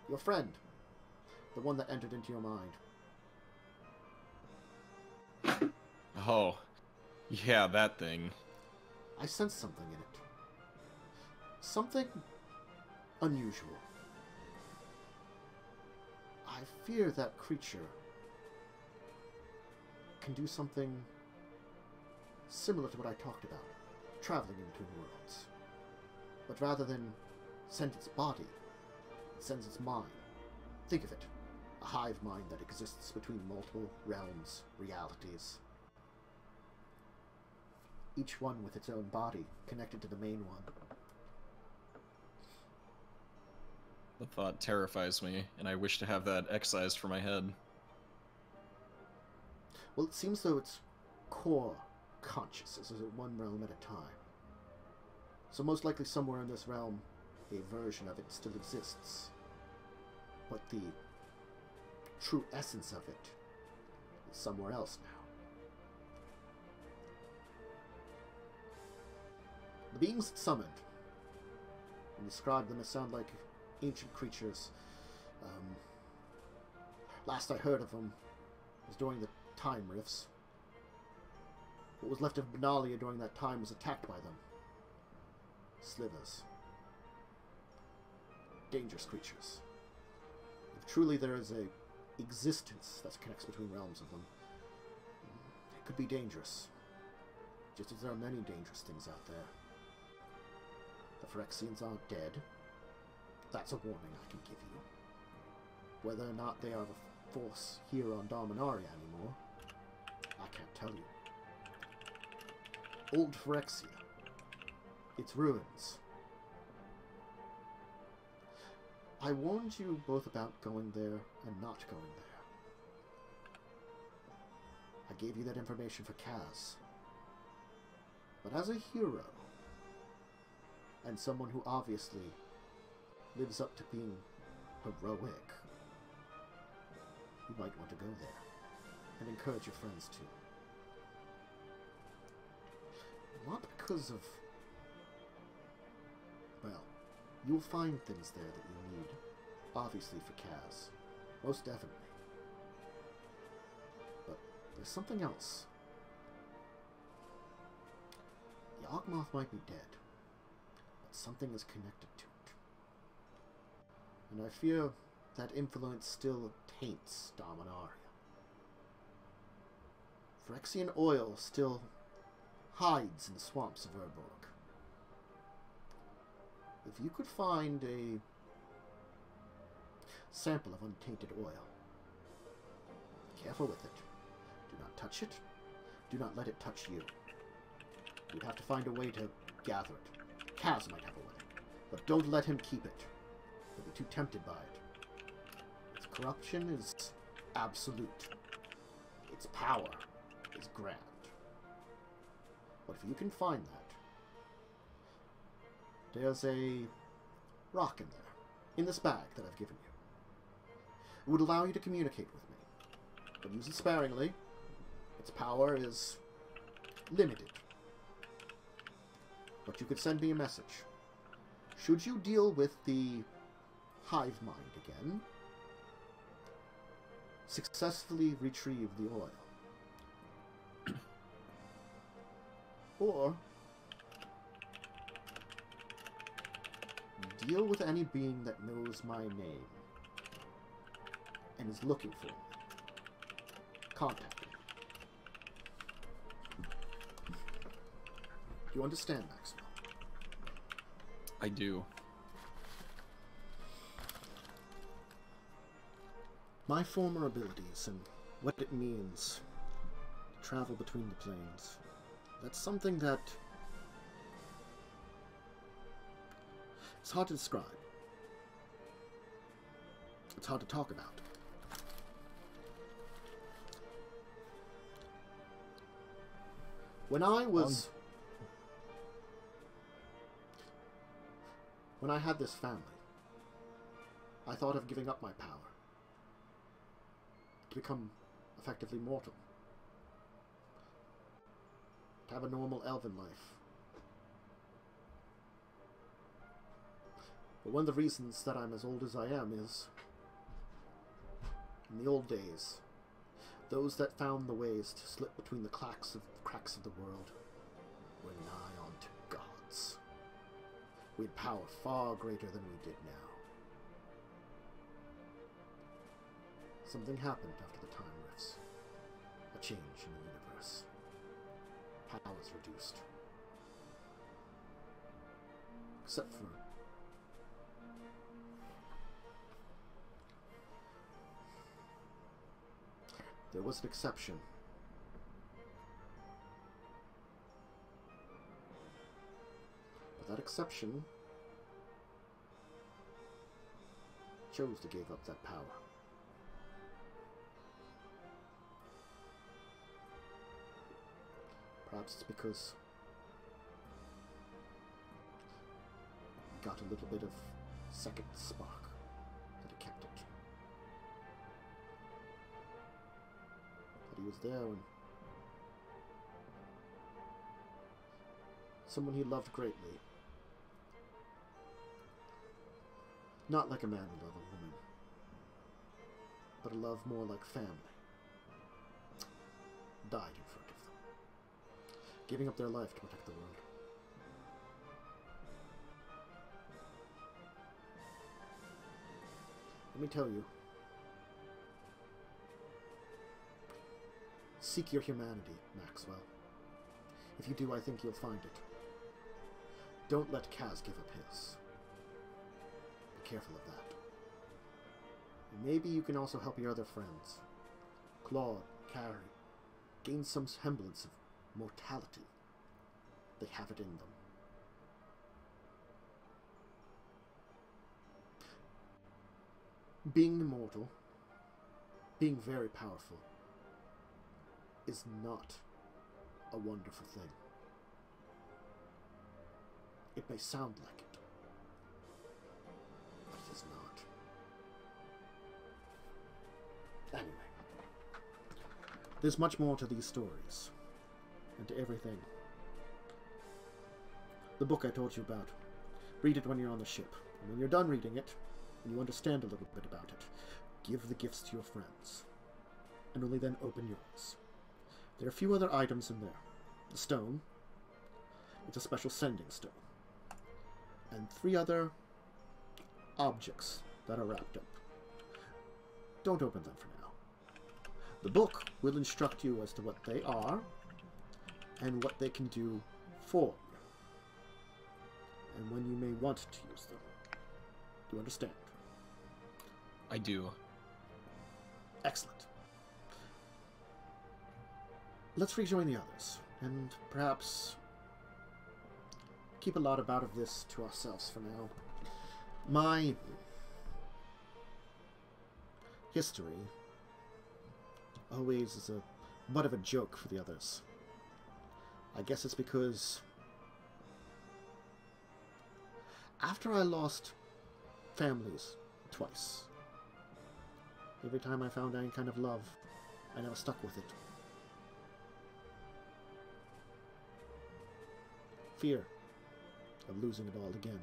Your friend. The one that entered into your mind. Oh, yeah, that thing. I sense something in it. Something unusual. I fear that creature can do something similar to what I talked about, traveling in between worlds. But rather than send its body, it sends its mind. Think of it, a hive mind that exists between multiple realms, realities. Each one with its own body, connected to the main one. The thought terrifies me, and I wish to have that excised from my head. Well, it seems though its core consciousness is at one realm at a time. So most likely somewhere in this realm, a version of it still exists. But the true essence of it is somewhere else now. The beings it summoned, and described them as sound like ancient creatures. Last I heard of them was during the time rifts. What was left of Benalia during that time was attacked by them. Slivers. Dangerous creatures. If truly there is a existence that connects between realms of them, it could be dangerous. Just as there are many dangerous things out there. The Phyrexians aren't dead. That's a warning I can give you. Whether or not they are a force here on Dominaria anymore, I can't tell you. Old Phyrexia. Its ruins. I warned you both about going there and not going there. I gave you that information for Kaz. But as a hero, and someone who obviously lives up to being heroic, you might want to go there, and encourage your friends too. Not because of... well, you'll find things there that you need, obviously for Kaz, most definitely. But there's something else. Yawgmoth might be dead, but something is connected to it. And I fear that influence still taints Dominaria. Phyrexian oil still hides in the swamps of Urborg. If you could find a sample of untainted oil, be careful with it. Do not touch it. Do not let it touch you. You'd have to find a way to gather it. Kaz might have a way, but don't let him keep it. He'll be too tempted by it. Its corruption is absolute. Its power is grand. But if you can find that, there's a rock in there, in this bag that I've given you. It would allow you to communicate with me, but use it sparingly. Its power is limited. But you could send me a message. Should you deal with the hive mind again, successfully retrieve the oil. Or deal with any being that knows my name and is looking for me. Contact me. Do you understand, Maxwell? I do. My former abilities and what it means to travel between the planes, that's something that it's hard to describe. It's hard to talk about. When I had this family, I thought of giving up my power to become effectively mortal, to have a normal elven life. But one of the reasons that I'm as old as I am is, in the old days, those that found the ways to slip between the cracks of the world were nigh unto gods. We had power far greater than we did now. Something happened after the time rifts. A change in the universe. Power was reduced. Except for... there was an exception. But that exception chose to give up that power. Perhaps it's because it got a little bit of second spark that it kept it. That he was there when someone he loved greatly, not like a man would love a woman, but a love more like family, died in front of them, giving up their life to protect the world. Let me tell you, seek your humanity, Maxwell. If you do, I think you'll find it. Don't let Kaz give up his. Be careful of that. And maybe you can also help your other friends, Claude, Carrie, gain some semblance of mortality. They have it in them. Being immortal, being very powerful, is not a wonderful thing. It may sound like it, but it is not. Anyway, there's much more to these stories, and to everything. The book I told you about, read it when you're on the ship, and when you're done reading it, and you understand a little bit about it, give the gifts to your friends, and only then open yours. There are a few other items in there. The stone, it's a special sending stone, and 3 other objects that are wrapped up. Don't open them for now. The book will instruct you as to what they are, and what they can do for you, and when you may want to use them. Do you understand? I do. Excellent. Let's rejoin the others, and perhaps keep a lot about of this to ourselves for now. My history always is a bit of a joke for the others. I guess it's because after I lost families twice, every time I found any kind of love, I never stuck with it. Fear of losing it all again.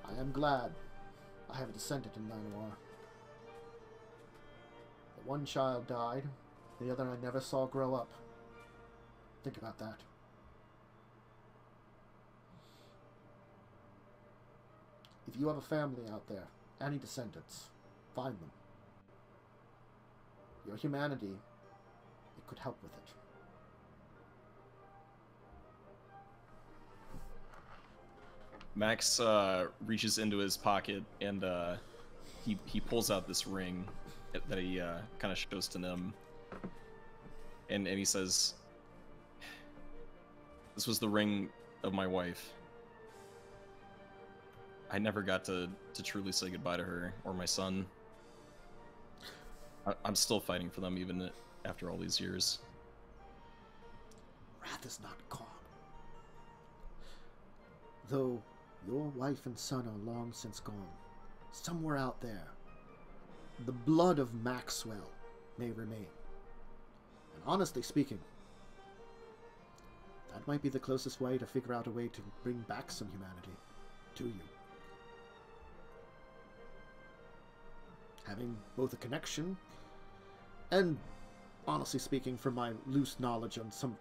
I am glad I have a descendant in Llanowar. The one child died, the other I never saw grow up. Think about that. If you have a family out there, any descendants, find them. Your humanity, it could help with it. Max reaches into his pocket and he pulls out this ring that he kind of shows to Nim, and he says, "This was the ring of my wife. I never got to truly say goodbye to her or my son. I'm still fighting for them even after all these years." Rath is not gone. Though your wife and son are long since gone, somewhere out there, the blood of Maxwell may remain. And honestly speaking, that might be the closest way to figure out a way to bring back some humanity to you. Having both a connection and, honestly speaking, from my loose knowledge on some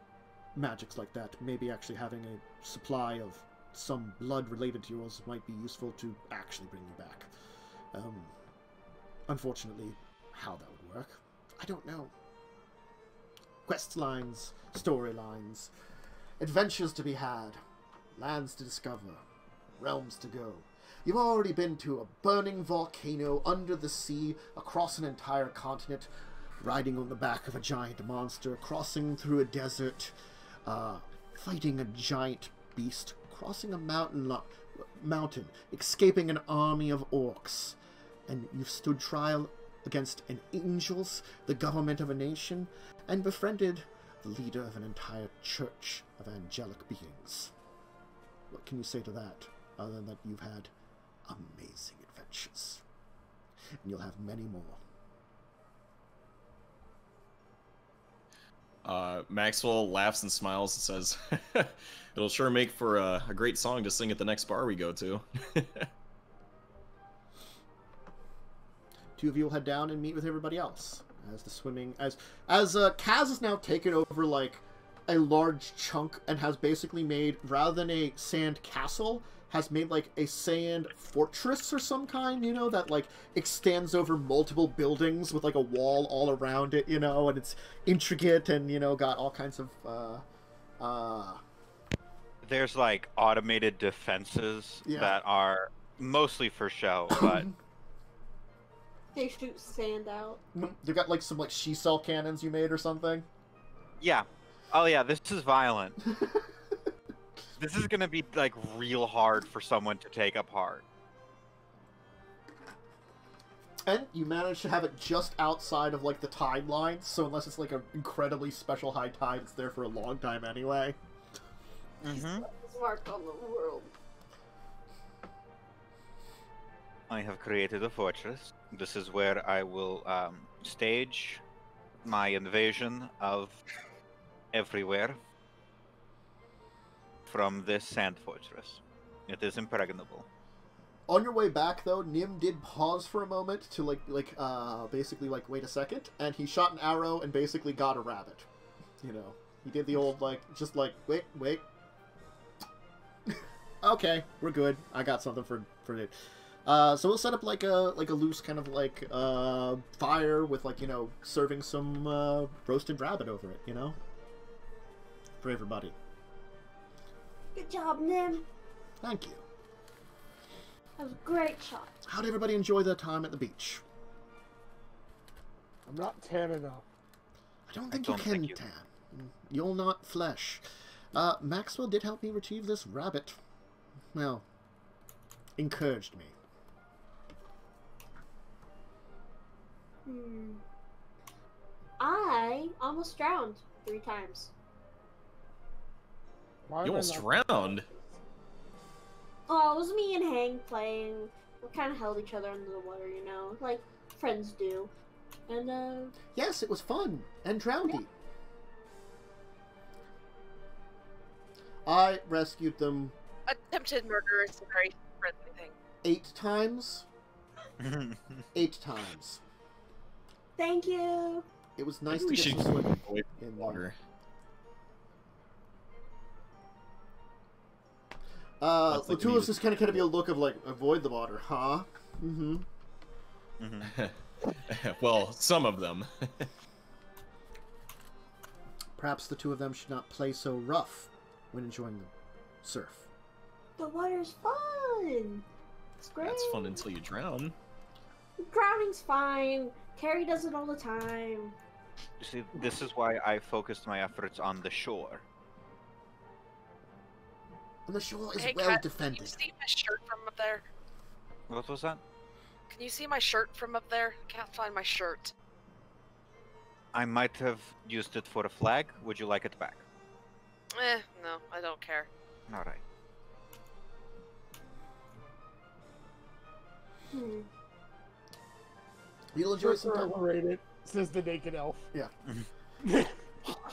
magics like that, maybe actually having a supply of some blood related to yours might be useful to actually bring you back. Unfortunately, how that would work, I don't know. Quest lines, storylines, adventures to be had, lands to discover, realms to go. You've already been to a burning volcano under the sea, across an entire continent, riding on the back of a giant monster, crossing through a desert, fighting a giant beast, crossing a mountain, escaping an army of orcs, and you've stood trial against an angels, the government of a nation, and befriended the leader of an entire church of angelic beings. What can you say to that, other than that you've had amazing adventures, and you'll have many more? Maxwell laughs and smiles and says, "It'll sure make for a great song to sing at the next bar we go to." Two of you will head down and meet with everybody else as the swimming as Kaz has now taken over like a large chunk and has basically made, rather than a sand castle, has made like a sand fortress or some kind, you know, that like extends over multiple buildings with like a wall all around it, you know, and it's intricate and, you know, got all kinds of There's like automated defenses that are mostly for show, but They shoot sand out. You got like some like she-cell cannons you made or something? yeah. Oh yeah, this is violent. This is gonna be like real hard for someone to take apart. And you manage to have it just outside of, like, the timeline, so unless it's, like, an incredibly special high tide, it's there for a long time anyway. Mm-hmm. Mark on the world. I have created a fortress. This is where I will stage my invasion of everywhere from this sand fortress. It is impregnable. On your way back, though, Nim did pause for a moment to, basically, wait a second, and he shot an arrow and basically got a rabbit. You know, he did the old, wait. Okay, we're good. I got something for it. So we'll set up, like a loose kind of, fire with, serving some, roasted rabbit over it, you know? For everybody. Good job, Nim. Thank you. That was a great shot. How'd everybody enjoy their time at the beach? I'm not tan enough. I don't think you can tan. You're not flesh. Maxwell did help me retrieve this rabbit. Well, encouraged me. I almost drowned 3 times. Why You am I almost not- drowned. Oh, it was me and Hank playing. We kind of held each other under the water, you know, like friends do. And, Yes, it was fun and drowny. I rescued them Attempted murder is a very friendly thing. 8 times. 8 times. thank you. It was nice Maybe to we get should some swimming avoid in water. The That's like two we of us need just kind of be a look of avoid the water, huh? Mm-hmm. Well, some of them. Perhaps the two of them should not play so rough when enjoying the surf. The water's fun. It's great. That's fun until you drown. Drowning's fine. Carrie does it all the time. You see, this is why I focused my efforts on the shore. And the shore is Hey, well Kat, defended. Can you see my shirt from up there? What was that? Can you see my shirt from up there? Can't find my shirt. I might have used it for a flag. Would you like it back? No, I don't care. Alright. You'll enjoy Shirts some are time. overrated, says the naked elf. Yeah.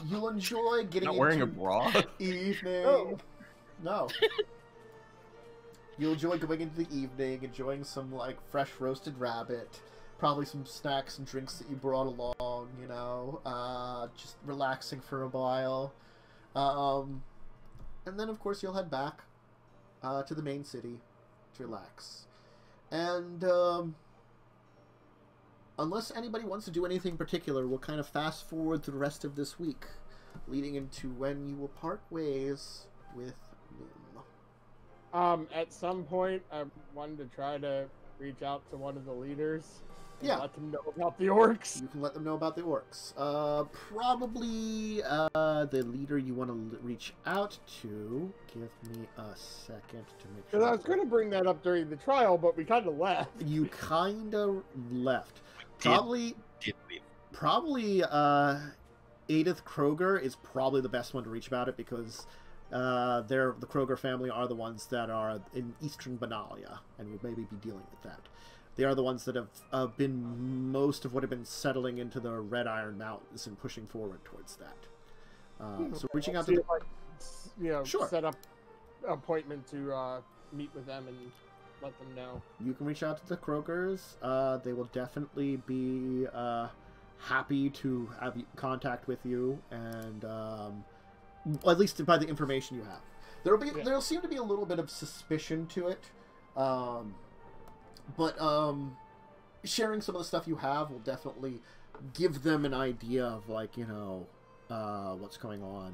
You'll enjoy getting Not wearing a into bra? evening. Oh. No. You'll enjoy going into the evening, enjoying some fresh roasted rabbit, probably some snacks and drinks that you brought along, you know, just relaxing for a while. And then of course you'll head back to the main city to relax. And unless anybody wants to do anything particular, we'll kind of fast forward to the rest of this week, leading into when you will part ways with Nim. At some point, I wanted to try to reach out to one of the leaders. And Yeah. let them know about the orcs. You can let them know about the orcs. Probably the leader you want to reach out to. Give me a second to make sure. Because I was going to bring that up during the trial, but we kind of left. You kind of left. Did Probably leave. Edith Kroger is probably the best one to reach about it because the Kroger family are the ones that are in eastern Benalia and would maybe be dealing with that. They are the ones that have been most of what have been settling into the Red Iron Mountains and pushing forward towards that. So reaching out to See the... if I can, Sure. set up an appointment to meet with them and let them know. You can reach out to the Krogers. They will definitely be happy to have contact with you, and at least by the information you have. There'll seem to be a little bit of suspicion to it, but sharing some of the stuff you have will definitely give them an idea of what's going on,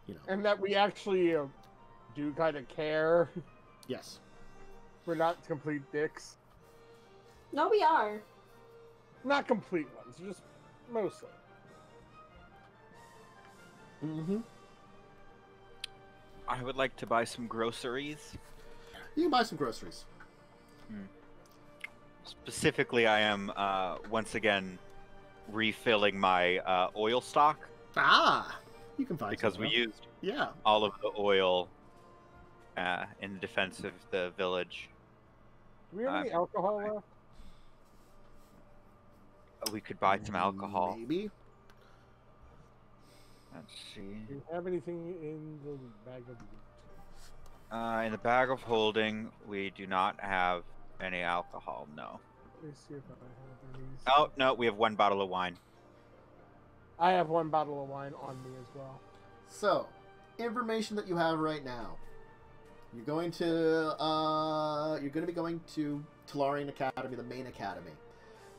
and And that we actually do kind of care. Yes. We're not complete dicks. No, we are. Not complete ones, just mostly. Mm-hmm. I would like to buy some groceries. You can buy some groceries. Specifically, I am once again refilling my oil stock Ah, you can find because we something else. used Yeah. all of the oil in the defense of the village. Do we have any alcohol left? We could buy some alcohol. Maybe. Let's see. Do you have anything in the bag of loot? In the bag of holding, we do not have any alcohol. No. Let me see if I have any. Oh no, we have one bottle of wine. I have one bottle of wine on me as well. So, information that you have right now. You're going to be going to Talarian Academy, the main academy.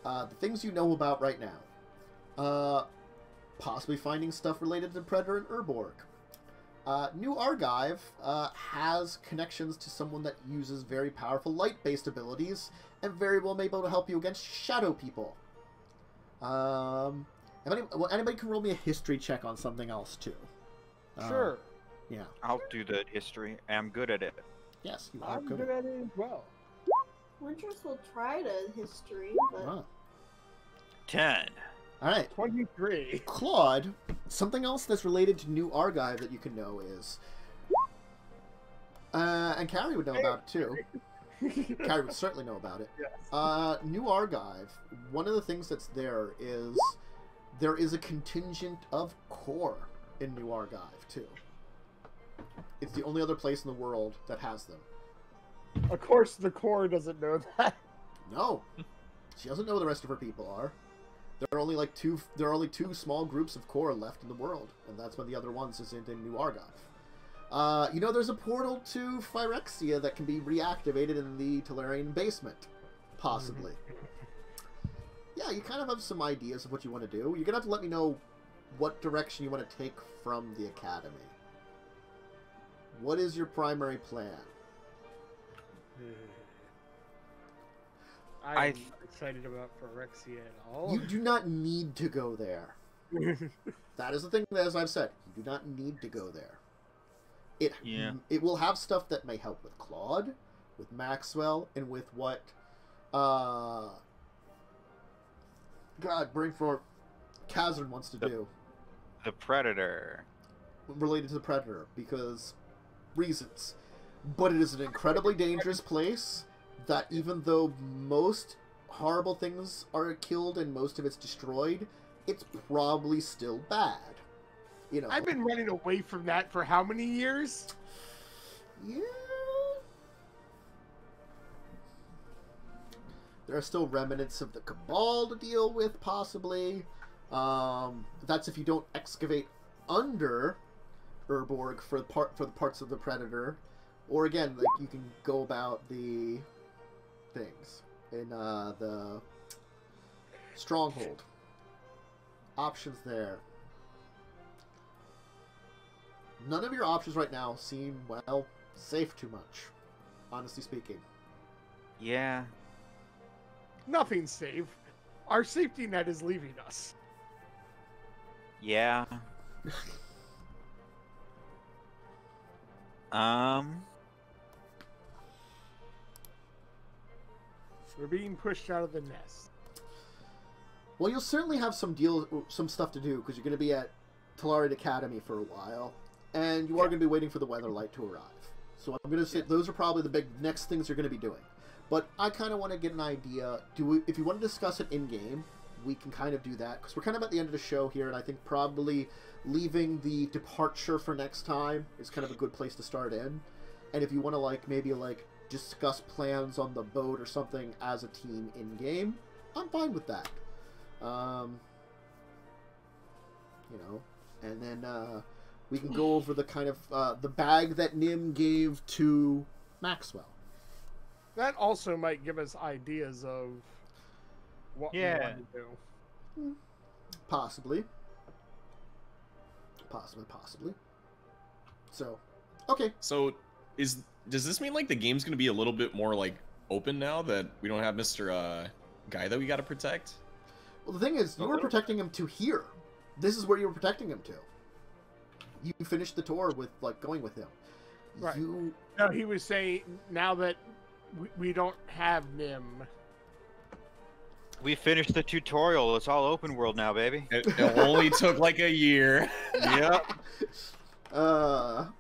The things you know about right now. Possibly finding stuff related to Predator and Urborg. New Argive has connections to someone that uses very powerful light-based abilities and very well may be able to help you against shadow people. Anybody can roll me a history check on something else too. Sure. Yeah. I'll do the history. I'm good at it. Yes, you are I'm good at it as well. Winters will try to history, but Ah. 10. All right. 23. Claude, something else that's related to New Argive that you can know is, and Carrie would know about it too. Carrie would certainly know about it. Yes. New Argive, one of the things that's there is a contingent of core in New Argive too. It's the only other place in the world that has them. Of course, the core doesn't know that. No, she doesn't know who the rest of her people are. There are only two small groups of core left in the world, and that's when the other ones isn't in New Argive. You know, there's a portal to Phyrexia that can be reactivated in the Talarian basement, possibly. Yeah, you kind of have some ideas of what you want to do. You're gonna have to let me know what direction you want to take from the academy. What is your primary plan? I'm excited about Phyrexia at all. You do not need to go there. That is the thing, as I've said. You do not need to go there. It will have stuff that may help with Claude, with Maxwell, and with what... God, brain for Kazan wants to do. The Predator. Related to the Predator, because... reasons. But it is an incredibly dangerous place that even though most horrible things are killed and most of it's destroyed, it's probably still bad. You know. I've been running away from that for how many years? Yeah. There are still remnants of the Cabal to deal with, possibly. That's if you don't excavate under Urborg for the parts of the Predator. Or again, like you can go about the things in the Stronghold. Options there. None of your options right now seem, well, safe too much, honestly speaking. Yeah. Nothing's safe. Our safety net is leaving us. Yeah. We're being pushed out of the nest. Well, you'll certainly have some stuff to do because you're going to be at Talarian Academy for a while, and you are going to be waiting for the Weatherlight to arrive. So I'm going to say those are probably the big next things you're going to be doing. But I kind of want to get an idea. If you want to discuss it in game, we can kind of do that because we're kind of at the end of the show here, and I think probably leaving the departure for next time is kind of a good place to start in. And if you want to maybe discuss plans on the boat or something as a team in game, I'm fine with that. You know, and then we can go over the kind of the bag that Nim gave to Maxwell. That also might give us ideas of what we want to do. Possibly. Possibly. So, okay. So, does this mean the game's going to be a little bit more open now that we don't have Mr. Guy that we got to protect? Well, the thing is, you were protecting him to here. This is where you were protecting him to. You finished the tour with going with him. Right. You... No, he was saying now that we don't have Nim, We finished the tutorial. It's all open world now, baby. It only took like a year. Yep. Well,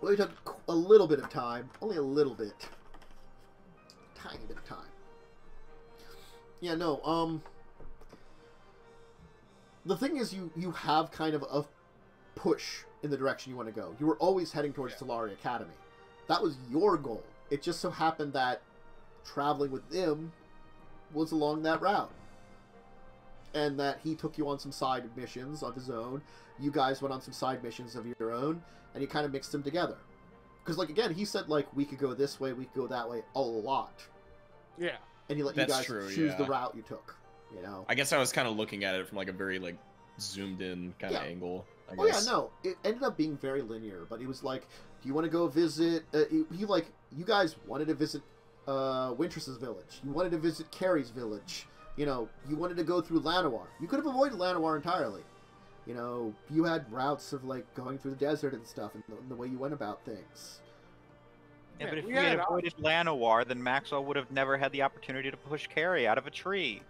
it took a little bit of time. Only a little bit. Tiny bit of time. Yeah, no, the thing is, you have kind of a push in the direction you want to go. You were always heading towards Dominaria Academy. That was your goal. It just so happened that traveling with him was along that route. And that he took you on some side missions of his own. You guys went on some side missions of your own, and you kind of mixed them together. Because, like, again, he said, like, we could go this way, we could go that way a lot. Yeah. And he let you guys choose the route you took, you know? I guess I was kind of looking at it from, like, a very, like, zoomed-in kind of angle, I Oh, yeah, guess. no. It ended up being very linear, but he was like, do you want to go visit... you guys wanted to visit Wintress's village. You wanted to visit Carrie's village. You know, you wanted to go through Llanowar. You could have avoided Llanowar entirely. You know, you had routes of, like, going through the desert and stuff, and the way you went about things. Yeah, but if we had avoided Llanowar, then Maxwell would have never had the opportunity to push Carrie out of a tree.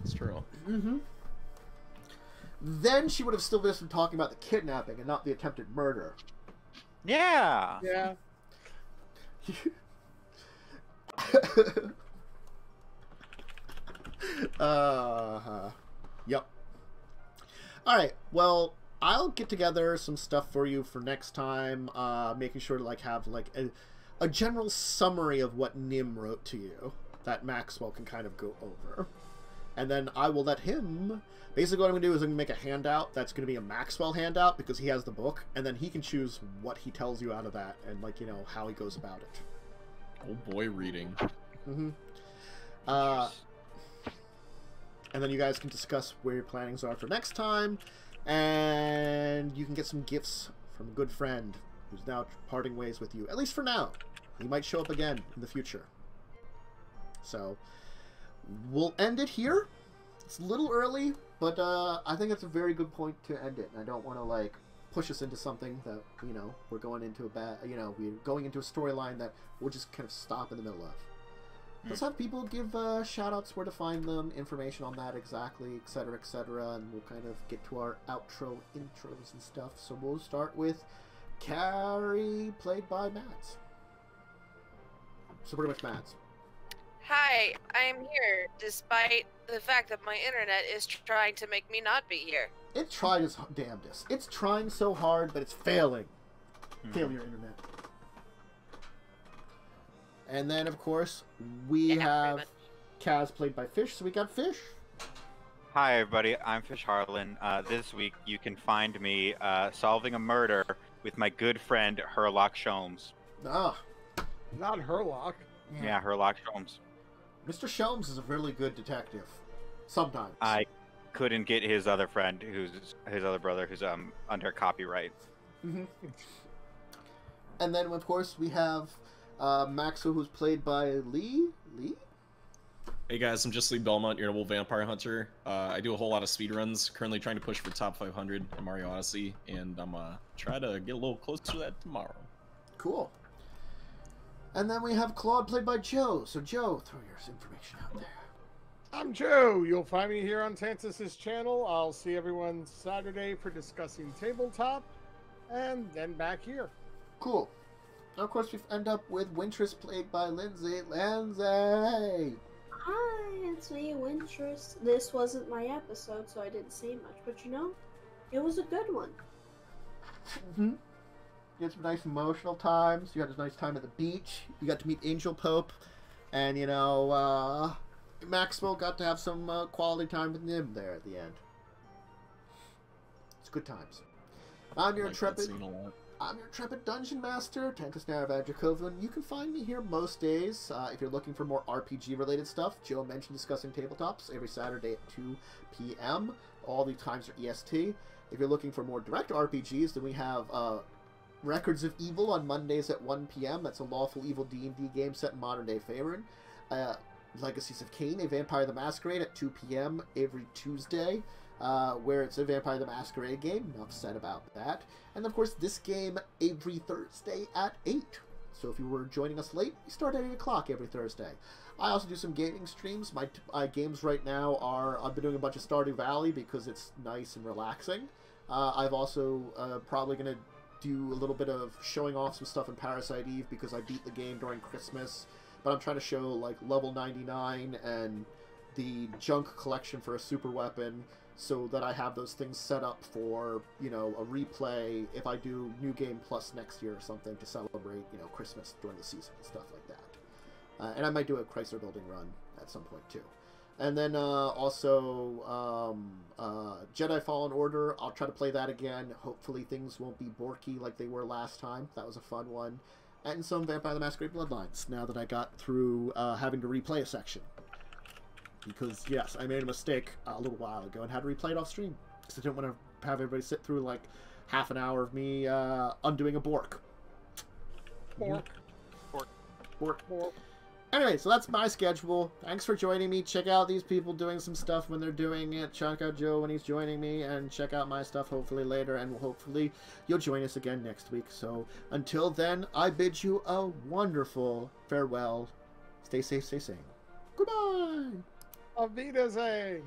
It's true. Then she would have still been talking about the kidnapping and not the attempted murder. Yeah. Yeah. Yep. Alright, well, I'll get together some stuff for you for next time, making sure to, like, have, like, a general summary of what Nim wrote to you that Maxwell can kind of go over. And then I will let him... Basically what I'm going to do is I'm going to make a handout that's going to be a Maxwell handout because he has the book, and then he can choose what he tells you out of that and, like, you know, how he goes about it. Oh boy, reading. And then you guys can discuss where your plannings are for next time, and you can get some gifts from a good friend who's now parting ways with you, at least for now. He might show up again in the future. So, we'll end it here. It's a little early, but I think it's a very good point to end it, and I don't want to, like, push us into something that, you know, we're going into we're going into a storyline that we'll just kind of stop in the middle of. Let's have people give shout-outs, where to find them, information on that exactly, etc., and we'll kind of get to our outro intros and stuff. So we'll start with Carrie, played by Mads. So pretty much Mads. Hi, I am here, despite the fact that my internet is trying to make me not be here. It tried its damnedest. It's trying so hard, but it's failing. Failure internet. And then, of course, we have Kaz, played by Fish, so we got Fish. Hi, everybody. I'm Fish Harlan. This week, you can find me solving a murder with my good friend, Herlock Sholmes. Ah. Not Herlock. Yeah, Herlock Sholmes. Mr. Sholmes is a really good detective. Sometimes. I couldn't get his other friend, his other brother, who's under copyright. And then, of course, we have Maxwell, who's played by Lee? Hey guys, I'm just Lee Belmont, your noble vampire hunter. I do a whole lot of speedruns, currently trying to push for top 500 in Mario Odyssey, and I'm try to get a little closer to that tomorrow. Cool. And then we have Claude, played by Joe. So Joe, throw your information out there. I'm Joe. You'll find me here on Tantus's channel. I'll see everyone Saturday for discussing tabletop, and then back here. Cool. Now, of course, we end up with Wintress, played by Lindsay. Lindsay! Hi, it's me, Wintress. This wasn't my episode, so I didn't say much, but you know, it was a good one. You had some nice emotional times. You had a nice time at the beach. You got to meet Angel Pope. And, you know, Maxwell got to have some quality time with Nim there at the end. It's good times. I'm your intrepid dungeon master, Tantus Dracovin. You can find me here most days. If you're looking for more RPG-related stuff, Joe mentioned discussing tabletops every Saturday at 2 p.m. All the times are EST. If you're looking for more direct RPGs, then we have Records of Evil on Mondays at 1 p.m. That's a lawful evil D&D game set in modern-day Faerun. Legacies of Kain, a Vampire the Masquerade at 2 p.m. every Tuesday, where it's a Vampire the Masquerade game. Enough said about that. And, of course, this game every Thursday at 8. So if you were joining us late, we start at 8 o'clock every Thursday. I also do some gaming streams. My games right now are, I've been doing a bunch of Stardew Valley because it's nice and relaxing. I've also probably going to do a little bit of showing off some stuff in Parasite Eve because I beat the game during Christmas. But I'm trying to show like level 99 and the junk collection for a super weapon so that I have those things set up for, you know, a replay if I do New Game Plus next year or something to celebrate, you know, Christmas during the season and stuff like that. And I might do a Chrysler Building run at some point too. And then also Jedi Fallen Order, I'll try to play that again. Hopefully things won't be borky like they were last time. That was a fun one. And some Vampire the Masquerade Bloodlines, now that I got through having to replay a section. Because, yes, I made a mistake a little while ago and had to replay it off stream. Because I didn't want to have everybody sit through, like, half an hour of me undoing a Bork. Bork. Anyway, so that's my schedule. Thanks for joining me. Check out these people doing some stuff when they're doing it. Check out Joe when he's joining me. And check out my stuff hopefully later. And hopefully you'll join us again next week. So until then, I bid you a wonderful farewell. Stay safe, stay sane. Goodbye! Auf Wiedersehen!